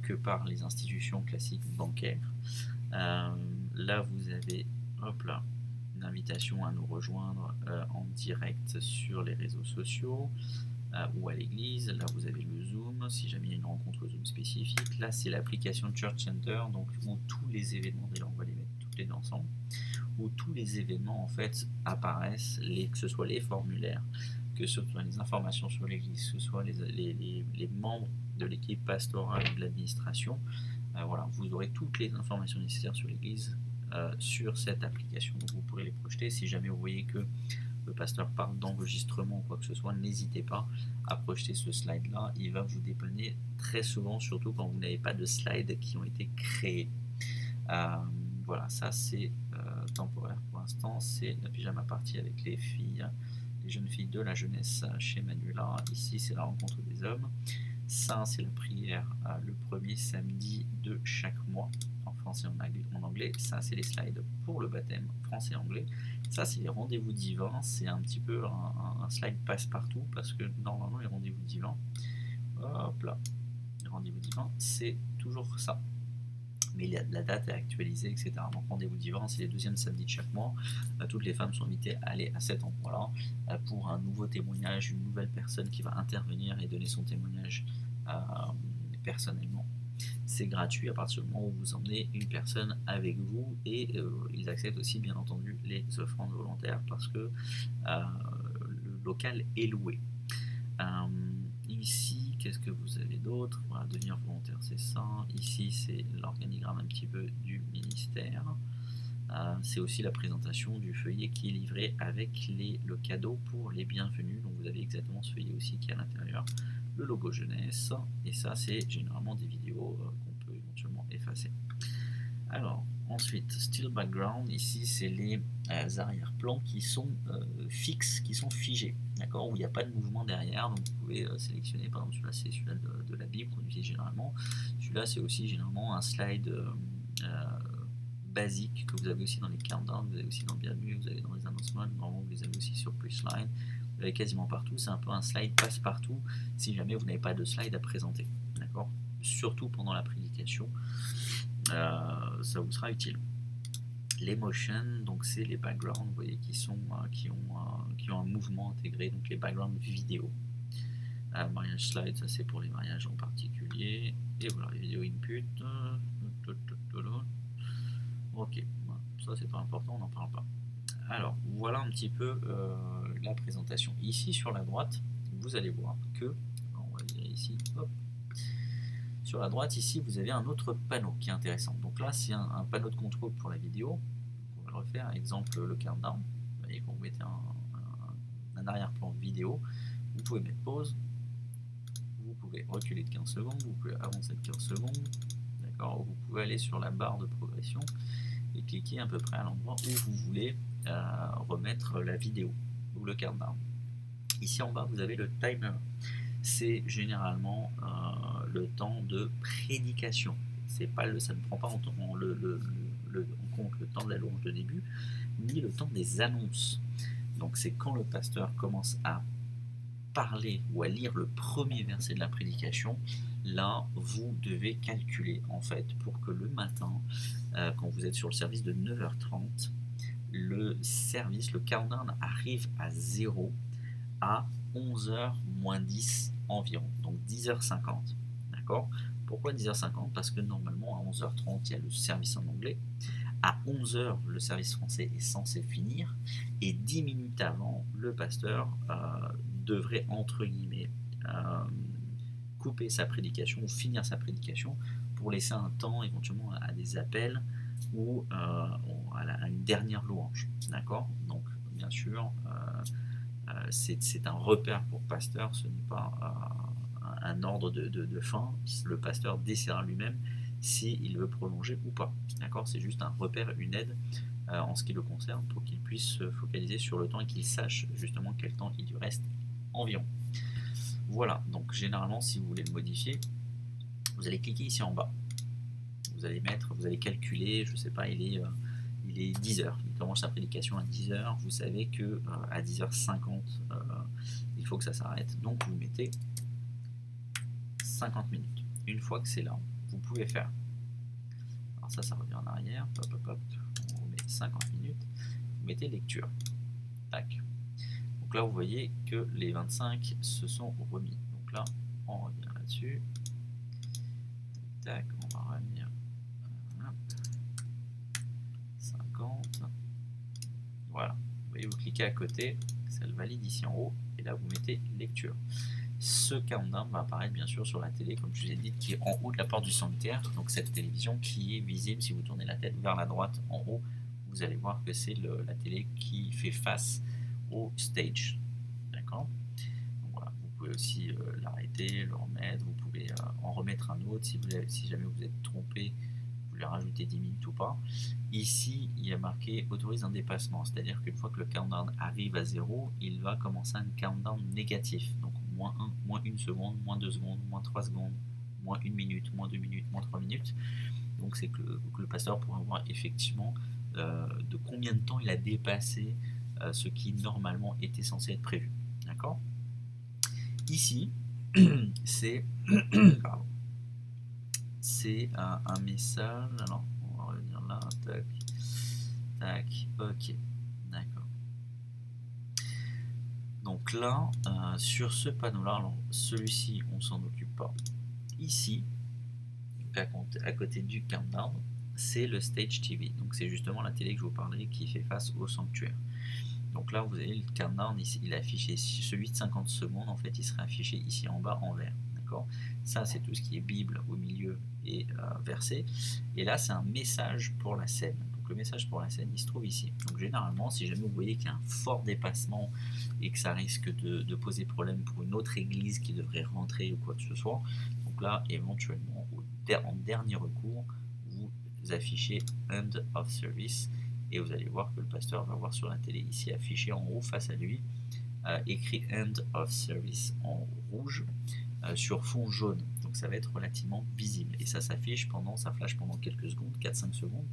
que par les institutions classiques bancaires. Là, vous avez, hop là, une invitation à nous rejoindre en direct sur les réseaux sociaux ou à l'église. Là, vous avez le Zoom, si jamais il y a une rencontre Zoom spécifique. Là, c'est l'application Church Center, donc où tous les événements, d'ailleurs, on va les mettre toutes les deux ensemble, où tous les événements, en fait, apparaissent, que ce soit les formulaires, que ce soit les informations sur l'église, que ce soit les membres de l'équipe pastorale ou de l'administration. Voilà, vous aurez toutes les informations nécessaires sur l'église sur cette application. Donc vous pourrez les projeter. Si jamais vous voyez que le pasteur parle d'enregistrement ou quoi que ce soit, n'hésitez pas à projeter ce slide là. Il va vous dépanner très souvent, surtout quand vous n'avez pas de slides qui ont été créés. Voilà, ça c'est temporaire pour l'instant. C'est la pyjama party avec les filles, les jeunes filles de la jeunesse chez Manuela. Ici c'est la rencontre des hommes. Ça, c'est la prière le premier samedi de chaque mois, en français et en anglais. Ça, c'est les slides pour le baptême, français et anglais. Ça, c'est les rendez-vous divins. C'est un petit peu un slide passe-partout, parce que normalement, les rendez-vous divins, hop là, les rendez-vous divins, c'est toujours ça. Mais la date est actualisée, etc. Donc rendez-vous divin, c'est les deuxièmes samedis de chaque mois. Toutes les femmes sont invitées à aller à cet endroit-là pour un nouveau témoignage, une nouvelle personne qui va intervenir et donner son témoignage personnellement. C'est gratuit à partir du moment où vous emmenez une personne avec vous, et ils acceptent aussi bien entendu les offrandes volontaires parce que le local est loué. Ici, qu'est-ce que vous avez d'autre? Voilà, devenir volontaire, c'est ça. Ici, c'est l'organigramme un petit peu du ministère. C'est aussi la présentation du feuillet qui est livré avec le cadeau pour les bienvenus. Donc vous avez exactement ce feuillet aussi qui est à l'intérieur, le logo jeunesse, et ça c'est généralement des vidéos qu'on peut éventuellement effacer. Alors ensuite, still background, ici c'est les arrière-plans qui sont fixes, qui sont figés, d'accord, où il n'y a pas de mouvement derrière. Donc vous pouvez sélectionner, par exemple celui-là c'est celui-là de la Bible qu'on utilise généralement. Celui-là c'est aussi généralement un slide basique que vous avez aussi dans les countdowns, vous avez aussi dans le bienvenue, vous avez dans les announcements, normalement vous les avez aussi sur Pushline, vous avez quasiment partout. C'est un peu un slide passe-partout si jamais vous n'avez pas de slide à présenter, d'accord, surtout pendant la prédication, ça vous sera utile. Les motions, donc c'est les backgrounds, vous voyez, qui ont un mouvement intégré, donc les backgrounds vidéo. Mariage slide, ça c'est pour les mariages en particulier, et voilà les vidéos input. Ok, ça c'est pas important, on n'en parle pas. Alors voilà un petit peu la présentation. Ici sur la droite, vous allez voir que, on va virer ici, hop. Sur la droite ici, vous avez un autre panneau qui est intéressant. Donc là c'est un panneau de contrôle pour la vidéo. On va le refaire, exemple le countdown. Vous voyez, quand vous mettez un arrière-plan vidéo, vous pouvez mettre pause, vous pouvez reculer de 15 secondes, vous pouvez avancer de 15 secondes, d'accord, vous pouvez aller sur la barre de progression et cliquer à peu près à l'endroit où vous voulez remettre la vidéo ou le countdown. Ici en bas vous avez le timer, c'est généralement le temps de prédication. C'est pas ça ne prend pas en compte le temps de la louange de début ni le temps des annonces. Donc c'est quand le pasteur commence à parler ou à lire le premier verset de la prédication, là vous devez calculer en fait pour que le matin, quand vous êtes sur le service de 9h30, le countdown arrive à 0 à 11h moins 10 environ, donc 10h50, d'accord. Pourquoi 10h50? Parce que normalement à 11h30 il y a le service en anglais, à 11h le service français est censé finir, et 10 minutes avant, le pasteur devrait entre guillemets couper sa prédication ou finir sa prédication pour laisser un temps éventuellement à des appels ou à une dernière louange, d'accord. Donc bien sûr c'est un repère pour le pasteur, ce n'est pas un ordre de fin. Le pasteur décidera lui-même s'il veut prolonger ou pas, d'accord. C'est juste un repère, une aide en ce qui le concerne, pour qu'il puisse se focaliser sur le temps et qu'il sache justement quel temps il lui reste environ. Voilà, donc généralement si vous voulez le modifier, vous allez cliquer ici en bas, vous allez calculer, je sais pas, il il est 10h, il commence sa prédication à 10h, vous savez que à 10h50 il faut que ça s'arrête, donc vous mettez 50 minutes. Une fois que c'est là, vous pouvez faire, alors ça revient en arrière, hop hop hop, on remet 50 minutes, vous mettez lecture, tac. Donc là vous voyez que les 25 se sont remis, donc là on revient là-dessus, tac, on va revenir 50, voilà, vous voyez, vous cliquez à côté, ça le valide ici en haut, et là vous mettez lecture. Ce countdown va apparaître bien sûr sur la télé, comme je vous ai dit, qui est en haut de la porte du sanctuaire, donc cette télévision qui est visible si vous tournez la tête vers la droite en haut, vous allez voir que c'est la télé qui fait face au stage, d'accord. Voilà, vous pouvez aussi l'arrêter, le remettre, vous pouvez en remettre un autre si jamais vous êtes trompé, vous voulez rajouter 10 minutes ou pas. Ici, il y a marqué autorise un dépassement, c'est-à-dire qu'une fois que le countdown arrive à 0, il va commencer un countdown négatif, donc moins 1, moins 1 seconde, moins 2 secondes, moins 3 secondes, moins 1 minute, moins 2 minutes, moins 3 minutes. Donc c'est que le pasteur pourra voir effectivement de combien de temps il a dépassé ce qui normalement était censé être prévu. D'accord ? Ici, c'est un message. Alors, on va revenir là. Tac, tac, ok. D'accord. Donc là, sur ce panneau-là, alors celui-ci, on s'en occupe pas. Ici, à côté du countdown, c'est le Stage TV. Donc c'est justement la télé que je vous parlais qui fait face au sanctuaire. Donc là, vous avez le countdown, il est affiché, celui de 50 secondes, en fait, il serait affiché ici en bas en vert. D'accord ? Ça, c'est tout ce qui est Bible au milieu et verset. Et là, c'est un message pour la scène. Donc le message pour la scène, il se trouve ici. Donc généralement, si jamais vous voyez qu'il y a un fort dépassement et que ça risque de poser problème pour une autre église qui devrait rentrer ou quoi que ce soit, donc là, éventuellement, en dernier recours, vous affichez End of Service. Et vous allez voir que le pasteur va voir sur la télé ici affiché en haut face à lui écrit End of Service en rouge sur fond jaune, donc ça va être relativement visible et ça s'affiche ça flash pendant quelques secondes, 4-5 secondes,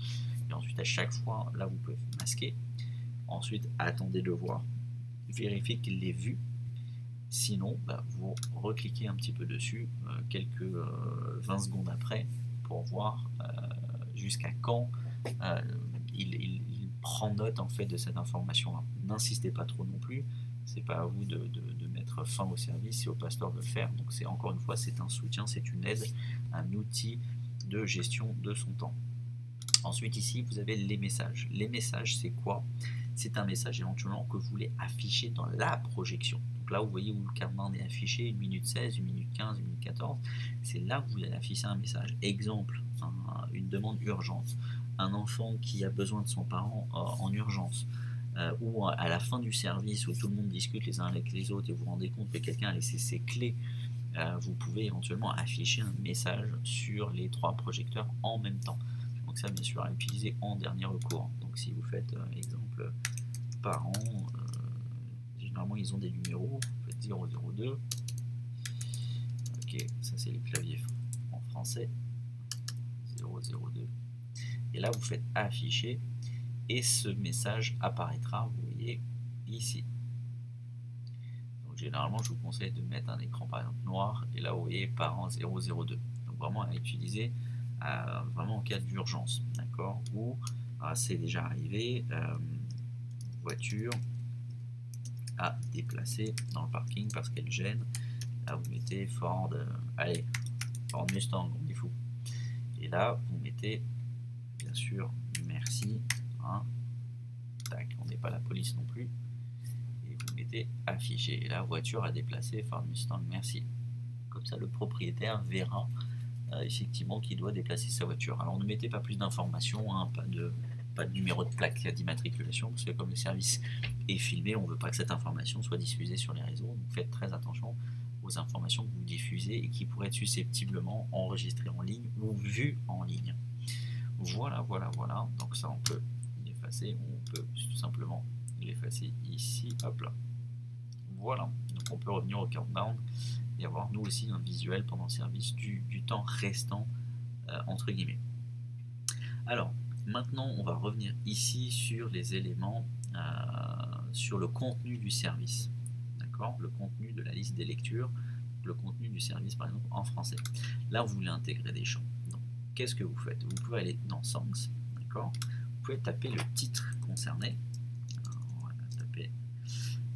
et ensuite à chaque fois là vous pouvez masquer, ensuite attendez de le voir, vérifiez qu'il l'ait vu, sinon vous recliquez un petit peu dessus quelques 20 secondes après pour voir jusqu'à quand il prend note en fait de cette information-là. N'insistez pas trop non plus, c'est pas à vous de mettre fin au service, c'est au pasteur de le faire. Donc c'est encore une fois, c'est un soutien, c'est une aide, un outil de gestion de son temps. Ensuite ici, vous avez les messages. Les messages, c'est quoi ? C'est un message éventuellement que vous voulez afficher dans la projection. Donc là, vous voyez où le countdown est affiché, 1 minute 16, 1 minute 15, 1 minute 14. C'est là que vous allez afficher un message. Exemple, une demande urgente. Un enfant qui a besoin de son parent en urgence. Ou à la fin du service où tout le monde discute les uns avec les autres et vous vous rendez compte que quelqu'un a laissé ses clés, vous pouvez éventuellement afficher un message sur les 3 projecteurs en même temps. Donc ça, bien sûr, à utiliser en dernier recours. Donc si vous faites, exemple, parents, généralement ils ont des numéros, vous faites 002. Ok, ça c'est les claviers en français. 002. Et là, vous faites afficher et ce message apparaîtra, vous voyez, ici. Donc généralement, je vous conseille de mettre un écran par exemple noir et là, vous voyez parents 002. Donc vraiment à utiliser vraiment en cas d'urgence, d'accord, ou c'est déjà arrivé, voiture à déplacer dans le parking parce qu'elle gêne, là vous mettez Ford, allez, Ford Mustang, on est fou, et là vous mettez bien sûr merci, hein, tac, on n'est pas la police non plus, et vous mettez afficher, et la voiture à déplacer Ford Mustang, merci, comme ça le propriétaire verra effectivement qui doit déplacer sa voiture. Alors ne mettez pas plus d'informations, hein, pas de numéro de plaque d'immatriculation, parce que comme le service est filmé, on ne veut pas que cette information soit diffusée sur les réseaux, donc faites très attention aux informations que vous diffusez et qui pourraient être susceptiblement enregistrées en ligne ou vues en ligne. Voilà, donc ça on peut l'effacer, on peut tout simplement l'effacer ici, hop là. Voilà, donc on peut revenir au countdown et avoir nous aussi un visuel pendant le service du temps restant entre guillemets. Alors Maintenant, on va revenir ici sur les éléments, sur le contenu du service. D'accord? Le contenu de la liste des lectures, le contenu du service par exemple en français. Là, vous voulez intégrer des champs. Donc, qu'est-ce que vous faites? Vous pouvez aller dans Songs, d'accord? Vous pouvez taper le titre concerné. Alors, on va taper,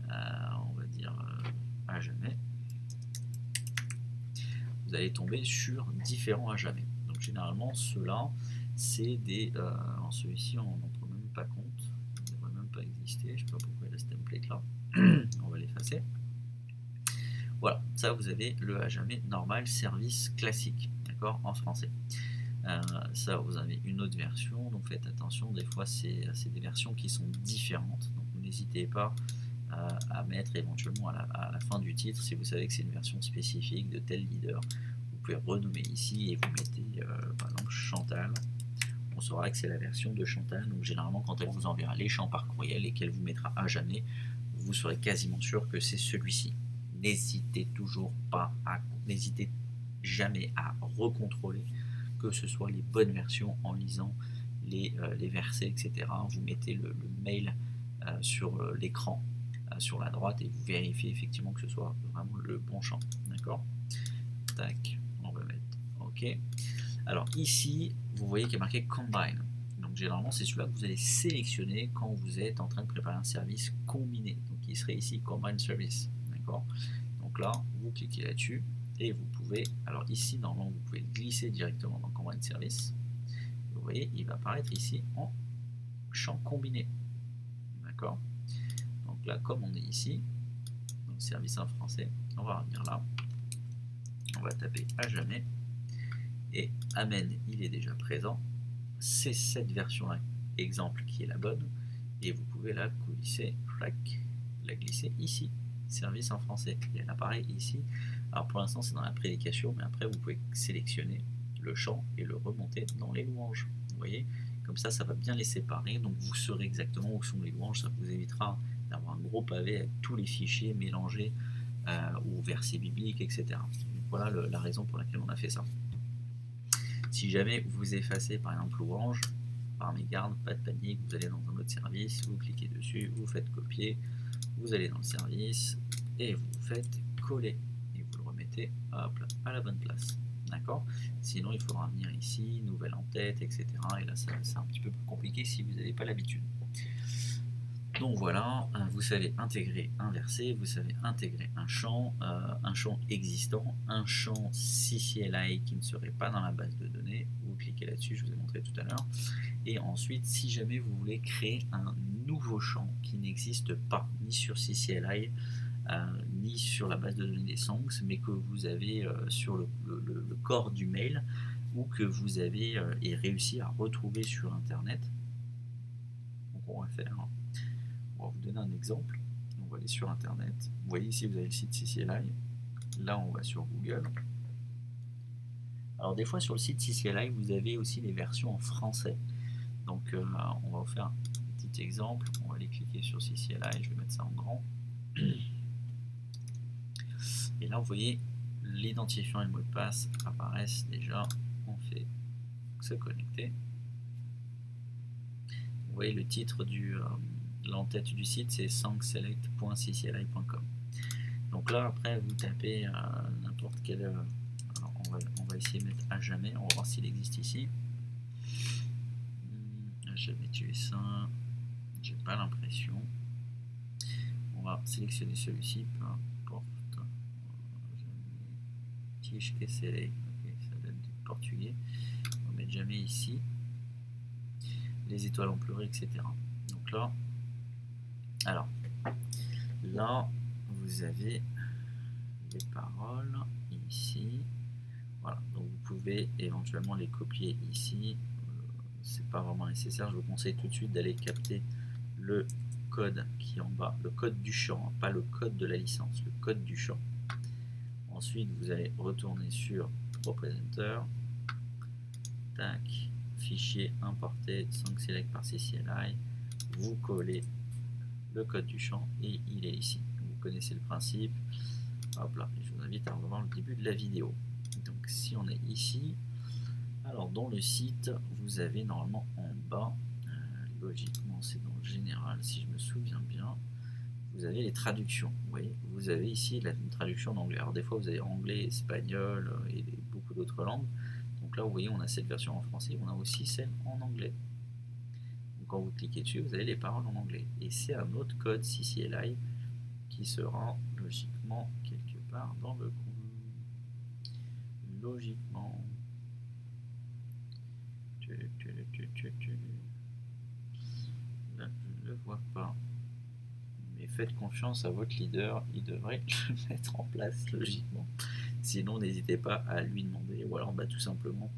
on va dire à jamais. Vous allez tomber sur différents à jamais. Donc généralement, ceux-là, c'est des... alors celui-ci, on n'en prend même pas compte. Il ne devrait même pas exister. Je ne sais pas pourquoi il a ce template-là. On va l'effacer. Voilà, ça vous avez le à jamais normal, service classique, d'accord, en français. Ça, vous avez une autre version, donc faites attention, des fois c'est des versions qui sont différentes, donc n'hésitez pas à mettre éventuellement à la fin du titre, si vous savez que c'est une version spécifique de tel leader, vous pouvez renommer ici et vous mettez par exemple Chantal. On saura que c'est la version de Chantal, donc généralement quand elle vous enverra les champs par courriel et qu'elle vous mettra à jamais, vous serez quasiment sûr que c'est celui-ci. N'hésitez n'hésitez jamais à recontrôler que ce soit les bonnes versions en lisant les versets, etc. Vous mettez le mail sur l'écran, sur la droite, et vous vérifiez effectivement que ce soit vraiment le bon champ. D'accord? Tac, on va mettre OK. Alors ici, vous voyez qu'il y a marqué Combine. Donc généralement, c'est celui-là que vous allez sélectionner quand vous êtes en train de préparer un service combiné. Donc il serait ici Combine Service. D'accord? Donc là, vous cliquez là-dessus et vous pouvez, alors ici, normalement, vous pouvez glisser directement dans Combine Service. Vous voyez, il va apparaître ici en champ combiné. D'accord? Donc là, comme on est ici, donc service en français, on va revenir là. On va taper à jamais. Et Amen, il est déjà présent. C'est cette version-là, exemple, qui est la bonne. Et vous pouvez la glisser, la glisser ici. Service en français. Et elle apparaît ici. Alors pour l'instant, c'est dans la prédication, mais après, vous pouvez sélectionner le champ et le remonter dans les louanges. Vous voyez? Comme ça va bien les séparer. Donc vous saurez exactement où sont les louanges. Ça vous évitera d'avoir un gros pavé avec tous les fichiers mélangés ou versets bibliques, etc. Donc voilà la raison pour laquelle on a fait ça. Si jamais vous effacez par exemple louange, par mégarde, pas de panique, vous allez dans un autre service, vous cliquez dessus, vous faites copier, vous allez dans le service et vous faites coller et vous le remettez hop, à la bonne place. D'accord? Sinon il faudra venir ici, nouvelle en tête, etc. Et là c'est un petit peu plus compliqué si vous n'avez pas l'habitude. Donc voilà, vous savez intégrer un verset, vous savez intégrer un champ existant, un champ CCLI qui ne serait pas dans la base de données. Vous cliquez là-dessus, je vous ai montré tout à l'heure. Et ensuite, si jamais vous voulez créer un nouveau champ qui n'existe pas ni sur CCLI, ni sur la base de données des songs, mais que vous avez sur le corps du mail, ou que vous avez réussi à retrouver sur Internet. Donc on va faire... On va vous donner un exemple. On va aller sur Internet. Vous voyez ici, vous avez le site CCLI. Là, on va sur Google. Alors, des fois, sur le site CCLI, vous avez aussi les versions en français. Donc, on va vous faire un petit exemple. On va aller cliquer sur CCLI. Je vais mettre ça en grand. Et là, vous voyez, l'identifiant et le mot de passe apparaissent déjà. On fait se connecter. Vous voyez le titre l'entête du site, c'est songselect.ccli.com. Donc là, après, vous tapez n'importe quel... alors on va essayer de mettre à jamais, on va voir s'il existe ici. À jamais tuer ça, j'ai pas l'impression. On va sélectionner celui-ci, peu importe. Tige SLA, ok, ça donne du portugais. On va mettre jamais ici. Les étoiles en pleuré, etc. Donc là, alors, là, vous avez les paroles ici. Voilà, donc vous pouvez éventuellement les copier ici. C'est pas vraiment nécessaire, je vous conseille tout de suite d'aller capter le code qui est en bas, le code du champ, pas le code de la licence, le code du champ. Ensuite, vous allez retourner sur ProPresenter, tac, fichier importé, SongSelect par CCLI, vous collez le code du champ et il est ici. Vous connaissez le principe. Hop là, je vous invite à revoir le début de la vidéo. Donc si on est ici, Alors dans le site, vous avez normalement en bas, logiquement c'est dans le général si je me souviens bien, vous avez les traductions. Vous voyez, vous avez ici la traduction en anglais. Alors des fois vous avez anglais, espagnol et beaucoup d'autres langues. Donc là vous voyez on a cette version en français, on a aussi celle en anglais. Donc quand vous cliquez dessus, vous avez les paroles en anglais. Et c'est un autre code CCLI qui sera logiquement quelque part dans le coin. Logiquement. Là, je ne le vois pas. Mais faites confiance à votre leader, il devrait le mettre en place logiquement. Sinon, n'hésitez pas à lui demander. Ou alors, tout simplement,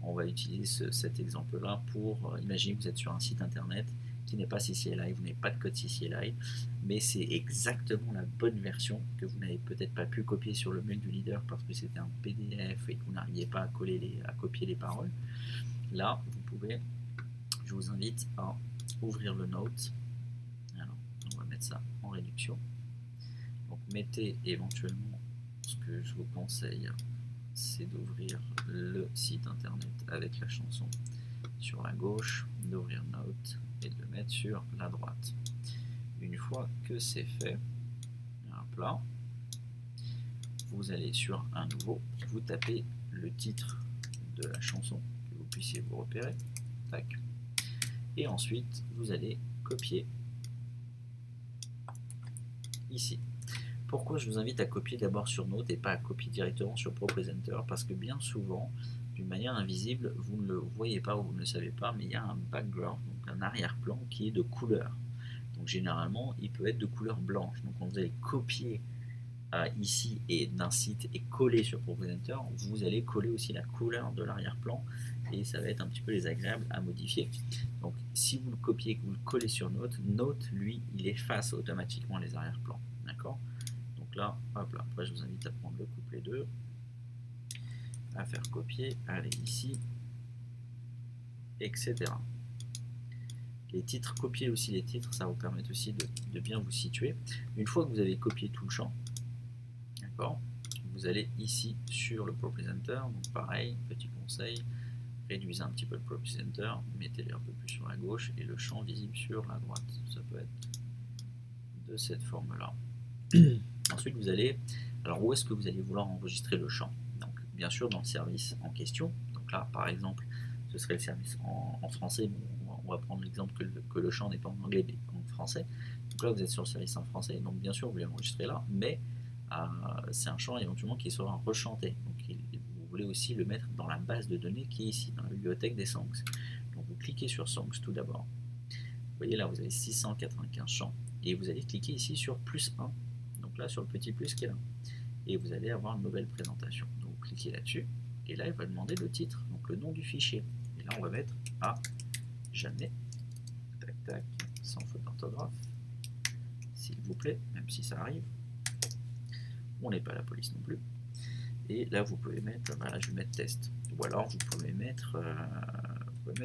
on va utiliser cet exemple-là pour imaginer que vous êtes sur un site internet qui n'est pas CCLI, vous n'avez pas de code CCLI, mais c'est exactement la bonne version que vous n'avez peut-être pas pu copier sur le mail du leader parce que c'était un PDF et que vous n'arriviez pas à copier les paroles. Là, vous pouvez, je vous invite à ouvrir le Note. Alors, on va mettre ça en réduction. Donc, mettez éventuellement, ce que je vous conseille, c'est d'ouvrir le site internet avec la chanson sur la gauche, d'ouvrir Note et de le mettre sur la droite. Une fois que c'est fait, hop là, vous allez sur un nouveau, vous tapez le titre de la chanson, que vous puissiez vous repérer, tac, et ensuite vous allez copier ici. Pourquoi je vous invite à copier d'abord sur Note et pas à copier directement sur ProPresenter? Parce que bien souvent, d'une manière invisible, vous ne le voyez pas ou vous ne le savez pas, mais il y a un background, donc un arrière-plan qui est de couleur. Donc généralement, il peut être de couleur blanche. Donc quand vous allez copier ici et d'un site et coller sur ProPresenter, vous allez coller aussi la couleur de l'arrière-plan et ça va être un petit peu désagréable à modifier. Donc si vous le copiez et que vous le collez sur Note, Note lui, il efface automatiquement les arrière-plans. D'accord? Donc là, hop là, après je vous invite à prendre le couplet 2, à faire copier, allez ici, etc. Les titres, copier aussi les titres, ça va vous permettre aussi de bien vous situer. Une fois que vous avez copié tout le champ, d'accord, vous allez ici sur le ProPresenter, donc pareil, petit conseil, réduisez un petit peu le ProPresenter, mettez-le un peu plus sur la gauche et le champ visible sur la droite. Ça peut être de cette forme-là. Ensuite, vous allez, alors où est-ce que vous allez vouloir enregistrer le champ? Donc, bien sûr, dans le service en question. Donc là, par exemple, ce serait le service en français. Bon, on va prendre l'exemple que le champ n'est pas en anglais, mais en français. Donc là, vous êtes sur le service en français. Donc, bien sûr, vous voulez enregistrer là, mais c'est un champ éventuellement qui sera rechanté. Donc, vous voulez aussi le mettre dans la base de données qui est ici, dans la bibliothèque des songs. Donc, vous cliquez sur songs tout d'abord. Vous voyez là, vous avez 695 champs. Et vous allez cliquer ici sur plus 1. Donc là, sur le petit plus qui est là. Et vous allez avoir une nouvelle présentation. Donc vous cliquez là-dessus. Et là, il va demander le titre, donc le nom du fichier. Et là, on va mettre à jamais. Tac, tac, sans faute d'orthographe. S'il vous plaît, même si ça arrive. On n'est pas la police non plus. Et là, vous pouvez mettre, là, je vais mettre test. Ou alors, vous pouvez mettre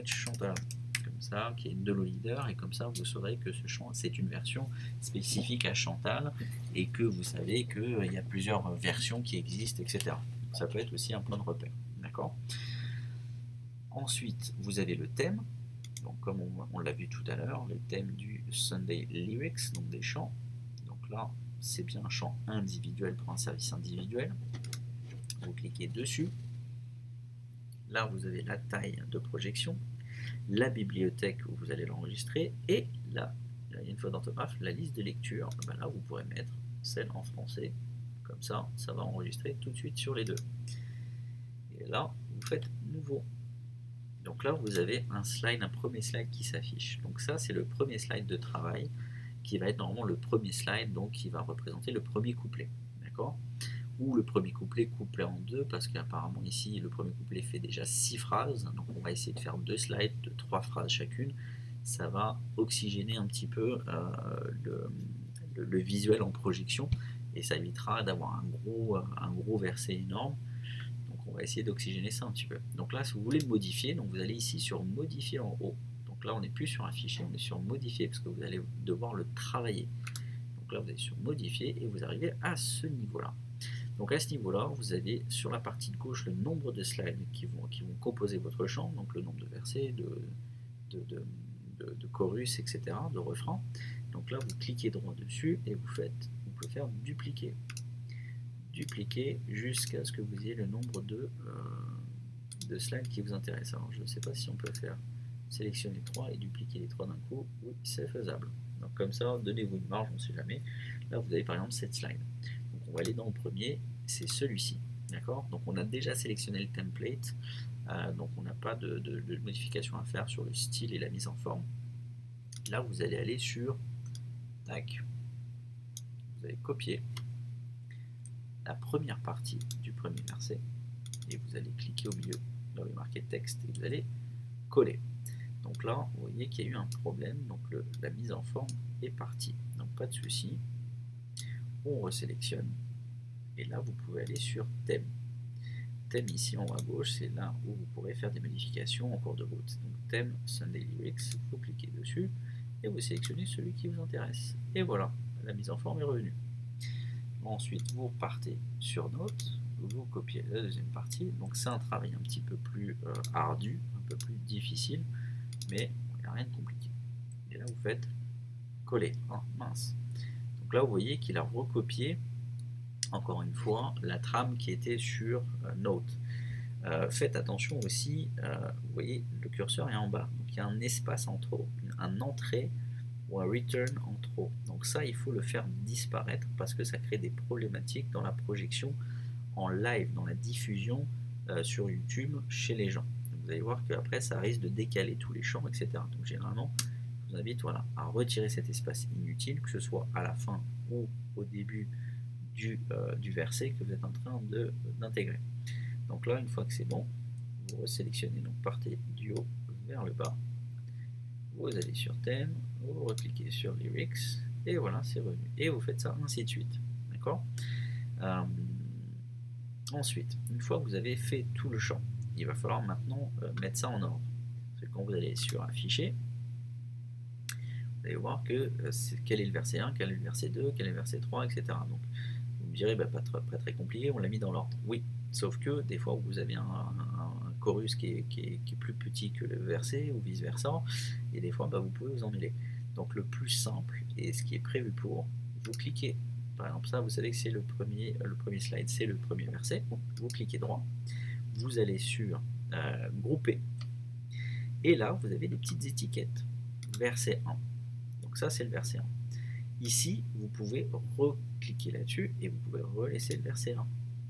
Chantal. Comme ça, qui est une de nos leaders, et comme ça vous saurez que ce chant c'est une version spécifique à Chantal et que vous savez qu'il y a plusieurs versions qui existent, etc. Ça peut être aussi un point de repère. D'accord. Ensuite, vous avez le thème, donc comme on l'a vu tout à l'heure, le thème du Sunday Lyrics, donc des chants. Donc là, c'est bien un chant individuel pour un service individuel. Vous cliquez dessus. Là, vous avez la taille de projection, la bibliothèque où vous allez l'enregistrer et là, il y a une faute d'orthographe, la liste de lecture. Là, vous pourrez mettre celle en français. Comme ça, ça va enregistrer tout de suite sur les deux. Et là, vous faites nouveau. Donc là, vous avez un slide, un premier slide qui s'affiche. Donc ça, c'est le premier slide de travail qui va être normalement le premier slide, donc qui va représenter le premier couplet. D'accord ? Ou le premier couplet couplé en deux, parce qu'apparemment ici le premier couplet fait déjà 6 phrases, donc on va essayer de faire 2 slides de 3 phrases chacune. Ça va oxygéner un petit peu le visuel en projection et ça évitera d'avoir un gros verset énorme. Donc on va essayer d'oxygéner ça un petit peu. Donc là, si vous voulez le modifier, donc vous allez ici sur modifier en haut. Donc là, on n'est plus sur un fichier, on est sur modifier parce que vous allez devoir le travailler. Donc là, vous allez sur modifier et vous arrivez à ce niveau-là. Donc à ce niveau-là, vous avez sur la partie de gauche le nombre de slides qui vont composer votre chant, donc le nombre de versets, de chorus, etc., de refrains. Donc là, vous cliquez droit dessus et vous pouvez faire dupliquer. Dupliquer jusqu'à ce que vous ayez le nombre de slides qui vous intéressent. Alors je ne sais pas si on peut faire sélectionner 3 et dupliquer les 3 d'un coup. Oui, c'est faisable. Donc comme ça, donnez-vous une marge, on ne sait jamais. Là, vous avez par exemple 7 slides. Donc on va aller dans le premier, c'est celui-ci. D'accord. Donc on a déjà sélectionné le template, donc on n'a pas de modification à faire sur le style et la mise en forme. Là, vous allez aller sur tac, vous allez copier la première partie du premier verset et vous allez cliquer au milieu, là où il est marqué texte, et vous allez coller. Donc là, vous voyez qu'il y a eu un problème, donc la mise en forme est partie. Donc pas de souci, on resélectionne, et là vous pouvez aller sur thème. Thème ici en haut à gauche, c'est là où vous pourrez faire des modifications en cours de route. Donc thème Sunday Lyrics, vous cliquez dessus, et vous sélectionnez celui qui vous intéresse. Et voilà, la mise en forme est revenue. Ensuite, vous repartez sur Note, vous copiez la deuxième partie. Donc c'est un travail un petit peu plus ardu, un peu plus difficile, mais il n'y a rien de compliqué. Et là, vous faites coller. Oh, mince. Donc là, vous voyez qu'il a recopié, encore une fois, la trame qui était sur Note. Faites attention aussi, vous voyez, le curseur est en bas. Donc il y a un espace en trop, un entrée ou un return en trop. Donc ça, il faut le faire disparaître parce que ça crée des problématiques dans la projection en live, dans la diffusion sur YouTube chez les gens. Donc vous allez voir qu'après, ça risque de décaler tous les champs, etc. Donc généralement, je vous invite à retirer cet espace inutile, que ce soit à la fin ou au début du verset que vous êtes en train d'intégrer. Donc là, une fois que c'est bon, vous resélectionnez, donc partez du haut vers le bas, vous allez sur thème, vous recliquez sur lyrics, et voilà, c'est revenu. Et vous faites ça ainsi de suite. D'accord. Ensuite, une fois que vous avez fait tout le champ, il va falloir maintenant mettre ça en ordre. Parce que quand vous allez sur afficher, vous allez voir que quel est le verset 1, quel est le verset 2, quel est le verset 3, etc. Donc vous me direz, pas très compliqué, on l'a mis dans l'ordre. Oui, sauf que des fois vous avez un chorus qui est plus petit que le verset, ou vice versa, et des fois vous pouvez vous en mêler. Donc le plus simple, et ce qui est prévu pour, vous cliquez, par exemple ça, vous savez que c'est le premier slide, c'est le premier verset, vous cliquez droit, vous allez sur grouper, et là vous avez des petites étiquettes, verset 1, donc ça c'est le verset 1. Ici, vous pouvez recliquer là-dessus et vous pouvez relaisser le verset 1.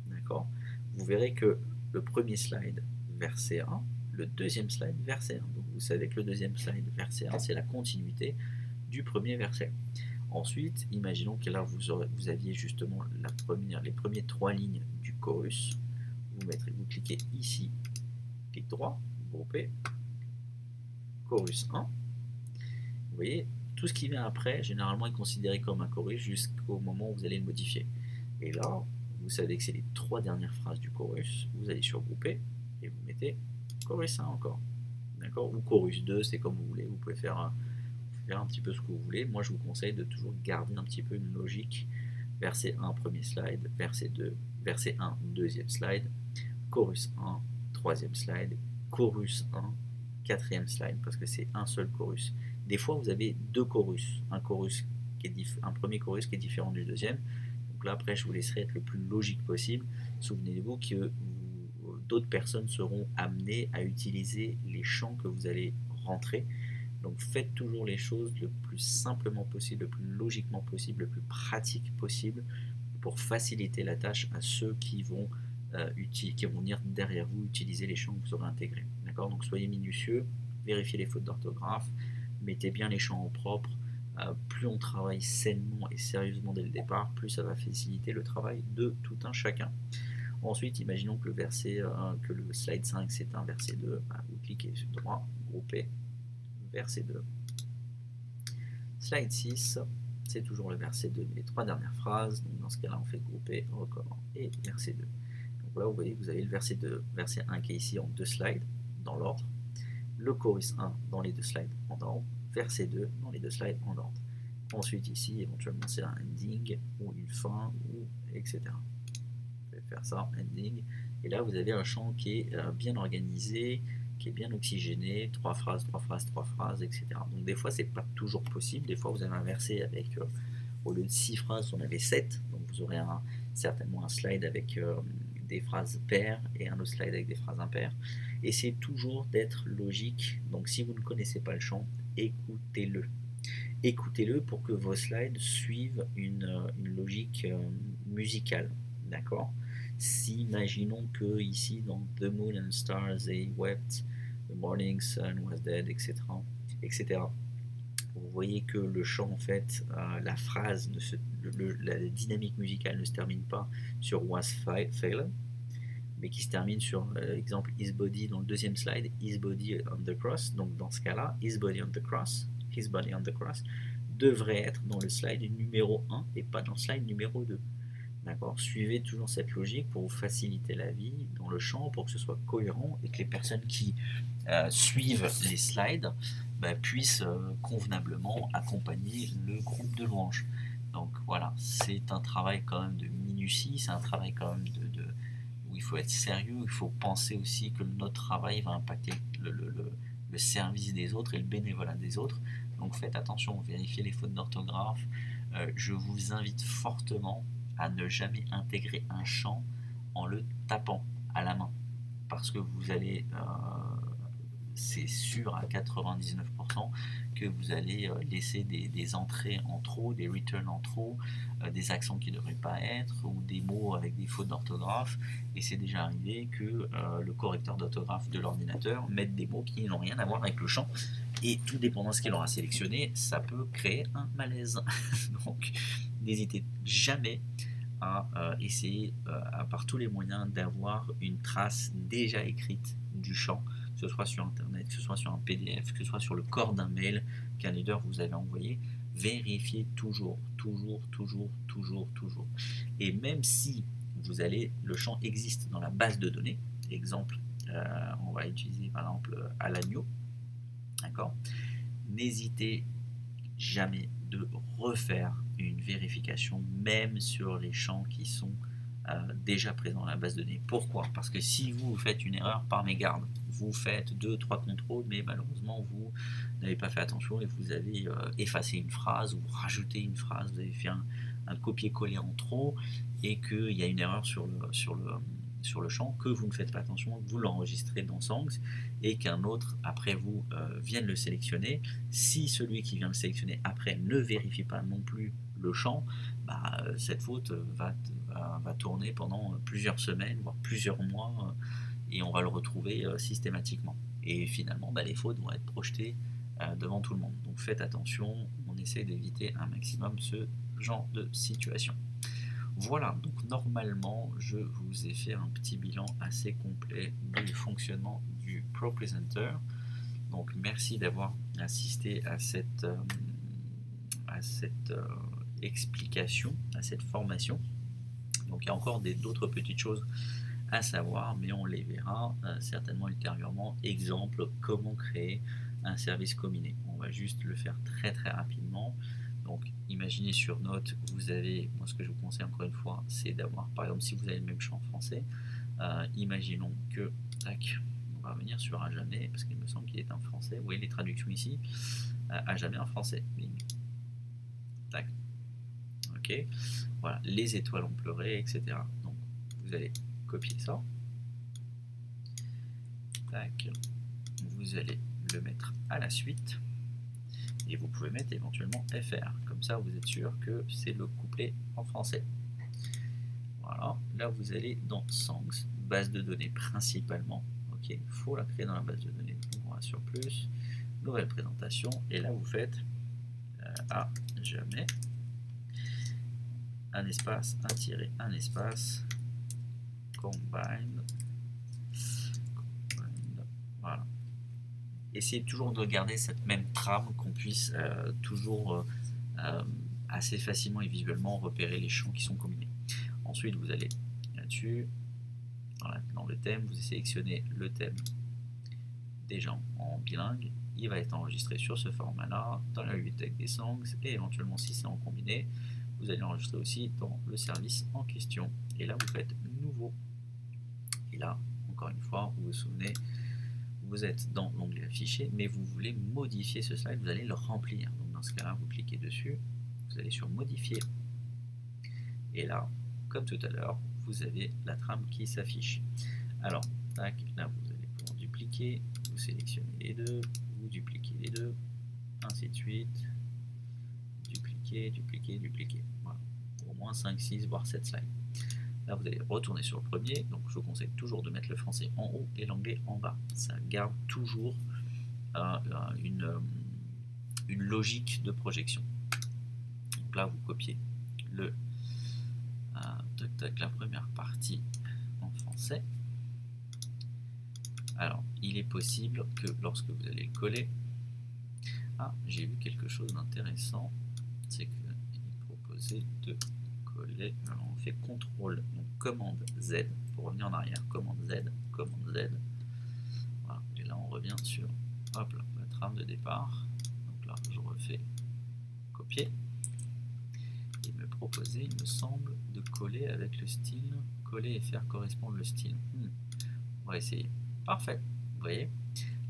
D'accord. Vous verrez que le premier slide, verset 1, le deuxième slide, verset 1. Donc vous savez que le deuxième slide, verset 1, c'est la continuité du premier verset. Ensuite, imaginons que là, vous aviez justement les premières 3 lignes du chorus. Vous cliquez ici, clic droit, vous groupez, chorus 1. Vous voyez, tout ce qui vient après, généralement, est considéré comme un chorus jusqu'au moment où vous allez le modifier. Et là, vous savez que c'est les 3 dernières phrases du chorus. Vous allez sur grouper et vous mettez chorus 1 encore. D'accord. Ou chorus 2, c'est comme vous voulez. Vous pouvez faire un petit peu ce que vous voulez. Moi, je vous conseille de toujours garder un petit peu une logique. Verset 1, premier slide. Verset 2, verset 1, deuxième slide. Chorus 1, troisième slide. Chorus 1, quatrième slide, parce que c'est un seul chorus. Des fois, vous avez 2 chorus. Un premier chorus qui est différent du deuxième. Donc là, après, je vous laisserai être le plus logique possible. Souvenez-vous que d'autres personnes seront amenées à utiliser les chants que vous allez rentrer. Donc faites toujours les choses le plus simplement possible, le plus logiquement possible, le plus pratique possible pour faciliter la tâche à ceux qui vont venir derrière vous utiliser les champs que vous aurez intégrés. D'accord. Donc soyez minutieux, vérifiez les fautes d'orthographe, mettez bien les champs en propre. Plus on travaille sainement et sérieusement dès le départ, plus ça va faciliter le travail de tout un chacun. Ensuite, imaginons que le slide 5 c'est un verset 2, vous cliquez sur droit, grouper, verset 2. Slide 6, c'est toujours le verset 2, les 3 dernières phrases. Donc dans ce cas-là, on fait grouper, record et verset 2. Donc là, vous voyez que vous avez le verset 1 qui est ici en 2 slides, dans l'ordre. Le chorus 1 dans les 2 slides en ordre. Verset 2 dans les 2 slides en ordre. Ensuite, ici, éventuellement, c'est un ending ou une fin, etc. Je vais faire ça, ending. Et là, vous avez un champ qui est bien organisé, qui est bien oxygéné, 3 phrases, 3 phrases, 3 phrases, etc. Donc des fois, c'est pas toujours possible. Des fois, vous avez inversé avec, au lieu de 6 phrases, on avait 7. Donc vous aurez certainement un slide avec des phrases paires et un autre slide avec des phrases impaires. Essayez toujours d'être logique. Donc si vous ne connaissez pas le chant, écoutez-le. Écoutez-le pour que vos slides suivent une logique musicale. D'accord. Si, imaginons que ici, dans The Moon and Stars, they wept, The morning sun was dead, etc., etc., vous voyez que le chant, en fait, la phrase, la dynamique musicale ne se termine pas sur was fallen, mais qui se termine sur l'exemple his body dans le deuxième slide, his body on the cross. Donc dans ce cas-là, his body on the cross, his body on the cross devrait être dans le slide numéro 1 et pas dans le slide numéro 2. D'accord. Suivez toujours cette logique pour vous faciliter la vie dans le chant, pour que ce soit cohérent et que les personnes qui suivent les slides puissent convenablement accompagner le groupe de louanges. Donc voilà, c'est un travail quand même de minutie, c'est un travail quand même où il faut être sérieux, il faut penser aussi que notre travail va impacter le service des autres et le bénévolat des autres. Donc faites attention, vérifiez les fautes d'orthographe. Je vous invite fortement à ne jamais intégrer un chant en le tapant à la main. Parce que vous allez, c'est sûr à 99% que vous allez laisser des entrées en trop, des returns en trop, des accents qui ne devraient pas être, ou des mots avec des fautes d'orthographe. Et c'est déjà arrivé que le correcteur d'orthographe de l'ordinateur mette des mots qui n'ont rien à voir avec le chant. Et tout dépendant de ce qu'elle aura sélectionné, ça peut créer un malaise. Donc n'hésitez jamais à essayer par tous les moyens d'avoir une trace déjà écrite du chant, que ce soit sur internet, que ce soit sur un PDF, que ce soit sur le corps d'un mail qu'un leader vous avait envoyé. Vérifiez toujours, toujours, toujours, toujours, toujours. Et même si le chant existe dans la base de données, exemple, on va utiliser par exemple à l'agneau, d'accord, n'hésitez jamais de refaire une vérification, même sur les champs qui sont déjà présents dans la base de données. Pourquoi? Parce que si vous faites une erreur par mégarde, vous faites 2-3 contrôles, mais malheureusement vous n'avez pas fait attention et vous avez effacé une phrase ou rajouté une phrase, vous avez fait un copier-coller en trop et qu'il y a une erreur sur le champ, que vous ne faites pas attention, vous l'enregistrez dans Songs et qu'un autre après vous vienne le sélectionner. Si celui qui vient le sélectionner après ne vérifie pas non plus le champ, cette faute va tourner pendant plusieurs semaines, voire plusieurs mois, et on va le retrouver systématiquement. Et finalement, les fautes vont être projetées devant tout le monde. Donc faites attention, on essaie d'éviter un maximum ce genre de situation. Voilà, donc normalement, je vous ai fait un petit bilan assez complet du fonctionnement du ProPresenter. Donc merci d'avoir assisté à cette explication, à cette formation. Donc il y a encore d'autres petites choses à savoir, mais on les verra certainement ultérieurement. Exemple, comment créer un service combiné. On va juste le faire très très rapidement. Donc imaginez sur Note, vous avez, moi ce que je vous conseille encore une fois, c'est d'avoir, par exemple si vous avez le même champ en français, imaginons que, tac, on va revenir sur à jamais, parce qu'il me semble qu'il est en français, vous voyez les traductions ici, à jamais en français, tac, ok, voilà, les étoiles ont pleuré, etc. Donc vous allez copier ça, tac, vous allez le mettre à la suite, et vous pouvez mettre éventuellement FR, comme ça vous êtes sûr que c'est le couplet en français. Voilà, là vous allez dans Songs, base de données principalement, ok, il faut la créer dans la base de données, on va sur plus, nouvelle présentation, et là vous faites à jamais, un espace, un tiré, un espace, combine, voilà. Essayez toujours de garder cette même trame, qu'on puisse toujours assez facilement et visuellement repérer les champs qui sont combinés. Ensuite vous allez là-dessus, dans le thème, vous sélectionnez le thème déjà en bilingue, il va être enregistré sur ce format là, dans la bibliothèque des songs, et éventuellement si c'est en combiné, vous allez l'enregistrer aussi dans le service en question. Et là vous faites nouveau. Et là, encore une fois, vous vous souvenez, vous êtes dans l'onglet affiché, mais vous voulez modifier ce slide, vous allez le remplir. Donc dans ce cas-là, vous cliquez dessus, vous allez sur modifier, et là, comme tout à l'heure, vous avez la trame qui s'affiche. Alors, tac, là vous allez pouvoir dupliquer, vous sélectionnez les deux, vous dupliquez les deux, ainsi de suite, dupliquer, dupliquer, dupliquer. Voilà, au moins 5, 6, voire 7 slides. Là, vous allez retourner sur le premier, donc je vous conseille toujours de mettre le français en haut et l'anglais en bas. Ça garde toujours une logique de projection. Donc là, vous copiez la première partie en français. Alors, il est possible que lorsque vous allez le coller, j'ai vu quelque chose d'intéressant, c'est qu'il proposait de coller, alors on fait CTRL, donc commande Z, pour revenir en arrière, commande Z, voilà, et là on revient sur, hop là, la trame de départ, donc là je refais copier, il me proposait, il me semble, de coller avec le style, coller et faire correspondre le style. On va essayer. Parfait. Vous voyez,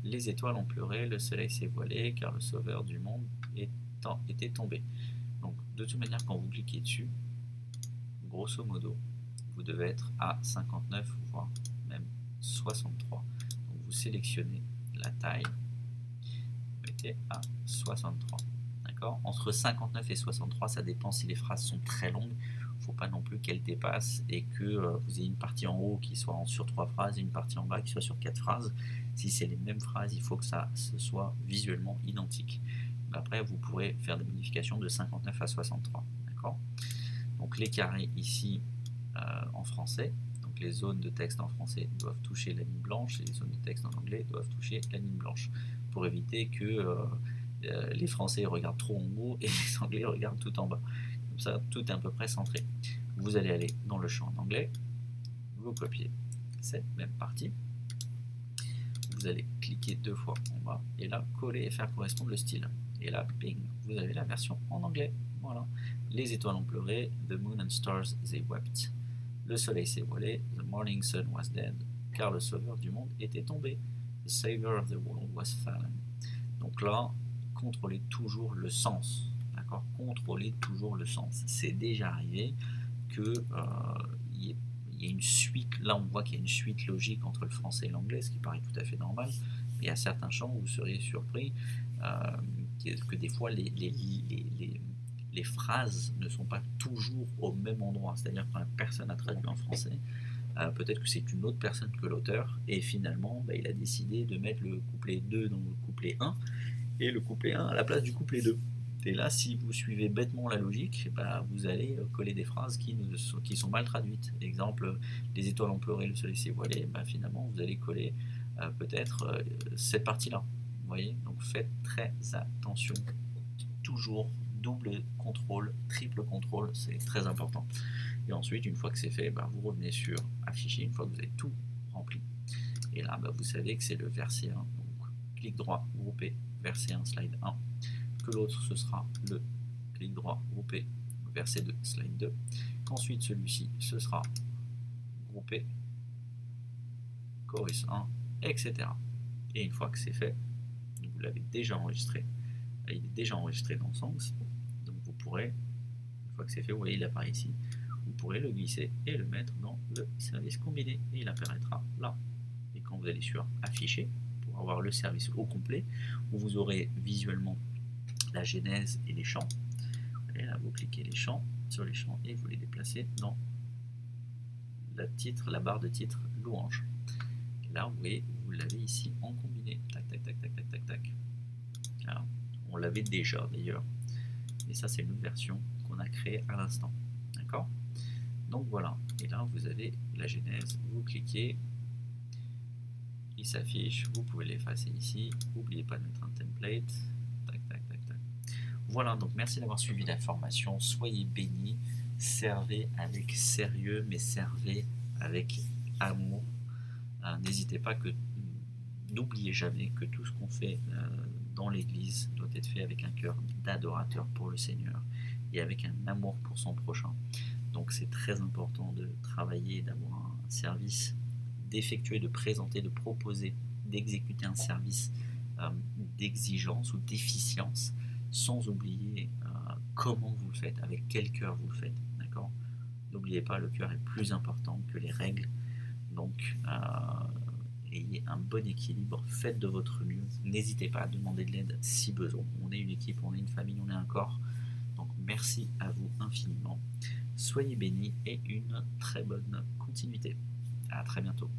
les étoiles ont pleuré, le soleil s'est voilé, car le sauveur du monde était tombé. Donc, de toute manière, quand vous cliquez dessus, grosso modo, vous devez être à 59, voire même 63. Donc, vous sélectionnez la taille, vous mettez à 63. D'accord ? Entre 59 et 63, ça dépend si les phrases sont très longues. Il ne faut pas non plus qu'elles dépassent et que vous ayez une partie en haut qui soit sur 3 phrases et une partie en bas qui soit sur 4 phrases. Si c'est les mêmes phrases, il faut que ça soit visuellement identique. Après, vous pourrez faire des modifications de 59 à 63. D'accord ? Donc les carrés ici en français, donc les zones de texte en français doivent toucher la ligne blanche et les zones de texte en anglais doivent toucher la ligne blanche pour éviter que les Français regardent trop en haut et les Anglais regardent tout en bas. Comme ça, tout est à peu près centré. Vous allez aller dans le champ en anglais, vous copiez cette même partie, vous allez cliquer 2 fois en bas et là, coller et faire correspondre le style. Et là, bing, vous avez la version en anglais. Voilà. Les étoiles ont pleuré, the moon and stars they wept. Le soleil s'est voilé, the morning sun was dead, car le sauveur du monde était tombé, the savior of the world was fallen. Donc là, contrôlez toujours le sens. D'accord ? Contrôlez toujours le sens. C'est déjà arrivé que y ait une suite. Là, on voit qu'il y a une suite logique entre le français et l'anglais, ce qui paraît tout à fait normal. Mais il y a certains champs où vous seriez surpris que des fois les phrases ne sont pas toujours au même endroit. C'est-à-dire que quand la personne a traduit en français, peut-être que c'est une autre personne que l'auteur, et finalement, il a décidé de mettre le couplet 2 dans le couplet 1, et le couplet 1 à la place du couplet 2. Et là, si vous suivez bêtement la logique, vous allez coller des phrases qui sont mal traduites. Exemple, les étoiles ont pleuré, le soleil s'est voilé, finalement, vous allez coller peut-être cette partie-là. Vous voyez ? Donc faites très attention. Toujours double contrôle, triple contrôle, c'est très important. Et ensuite, une fois que c'est fait, vous revenez sur afficher, une fois que vous avez tout rempli. Et là, vous savez que c'est le verset 1. Donc, clic droit, grouper, verset 1, slide 1. Que l'autre, ce sera le clic droit, grouper, verset 2, slide 2. Qu'ensuite, celui-ci, ce sera groupé, chorus 1, etc. Et une fois que c'est fait, vous l'avez déjà enregistré. Il est déjà enregistré dans Songs. Donc, vous pourrez, une fois que c'est fait, vous voyez, il apparaît ici. Vous pourrez le glisser et le mettre dans le service combiné et il apparaîtra là. Et quand vous allez sur afficher pour avoir le service au complet où vous aurez visuellement la genèse et les champs, et là vous cliquez sur les champs et vous les déplacez dans la barre de titre louange. Et là vous voyez, vous l'avez ici en combiné. Tac tac tac tac tac tac tac. Alors, on l'avait déjà d'ailleurs, mais ça c'est une version qu'on a créée à l'instant. D'accord ? Donc voilà, et là vous avez la genèse, vous cliquez, il s'affiche, vous pouvez l'effacer ici, n'oubliez pas de mettre un template, tac tac tac tac. Voilà, donc merci d'avoir suivi la formation, soyez bénis, servez avec sérieux, mais servez avec amour. N'hésitez pas n'oubliez jamais que tout ce qu'on fait dans l'église doit être fait avec un cœur d'adorateur pour le Seigneur et avec un amour pour son prochain. Donc c'est très important de travailler, d'avoir service, d'effectuer, de présenter, de proposer, d'exécuter un service d'exigence ou d'efficience, sans oublier comment vous le faites, avec quel cœur vous le faites. D'accord ? N'oubliez pas, le cœur est plus important que les règles. Donc, ayez un bon équilibre, faites de votre mieux. N'hésitez pas à demander de l'aide si besoin. On est une équipe, on est une famille, on est un corps. Donc, merci à vous infiniment. Soyez bénis et une très bonne continuité. À très bientôt.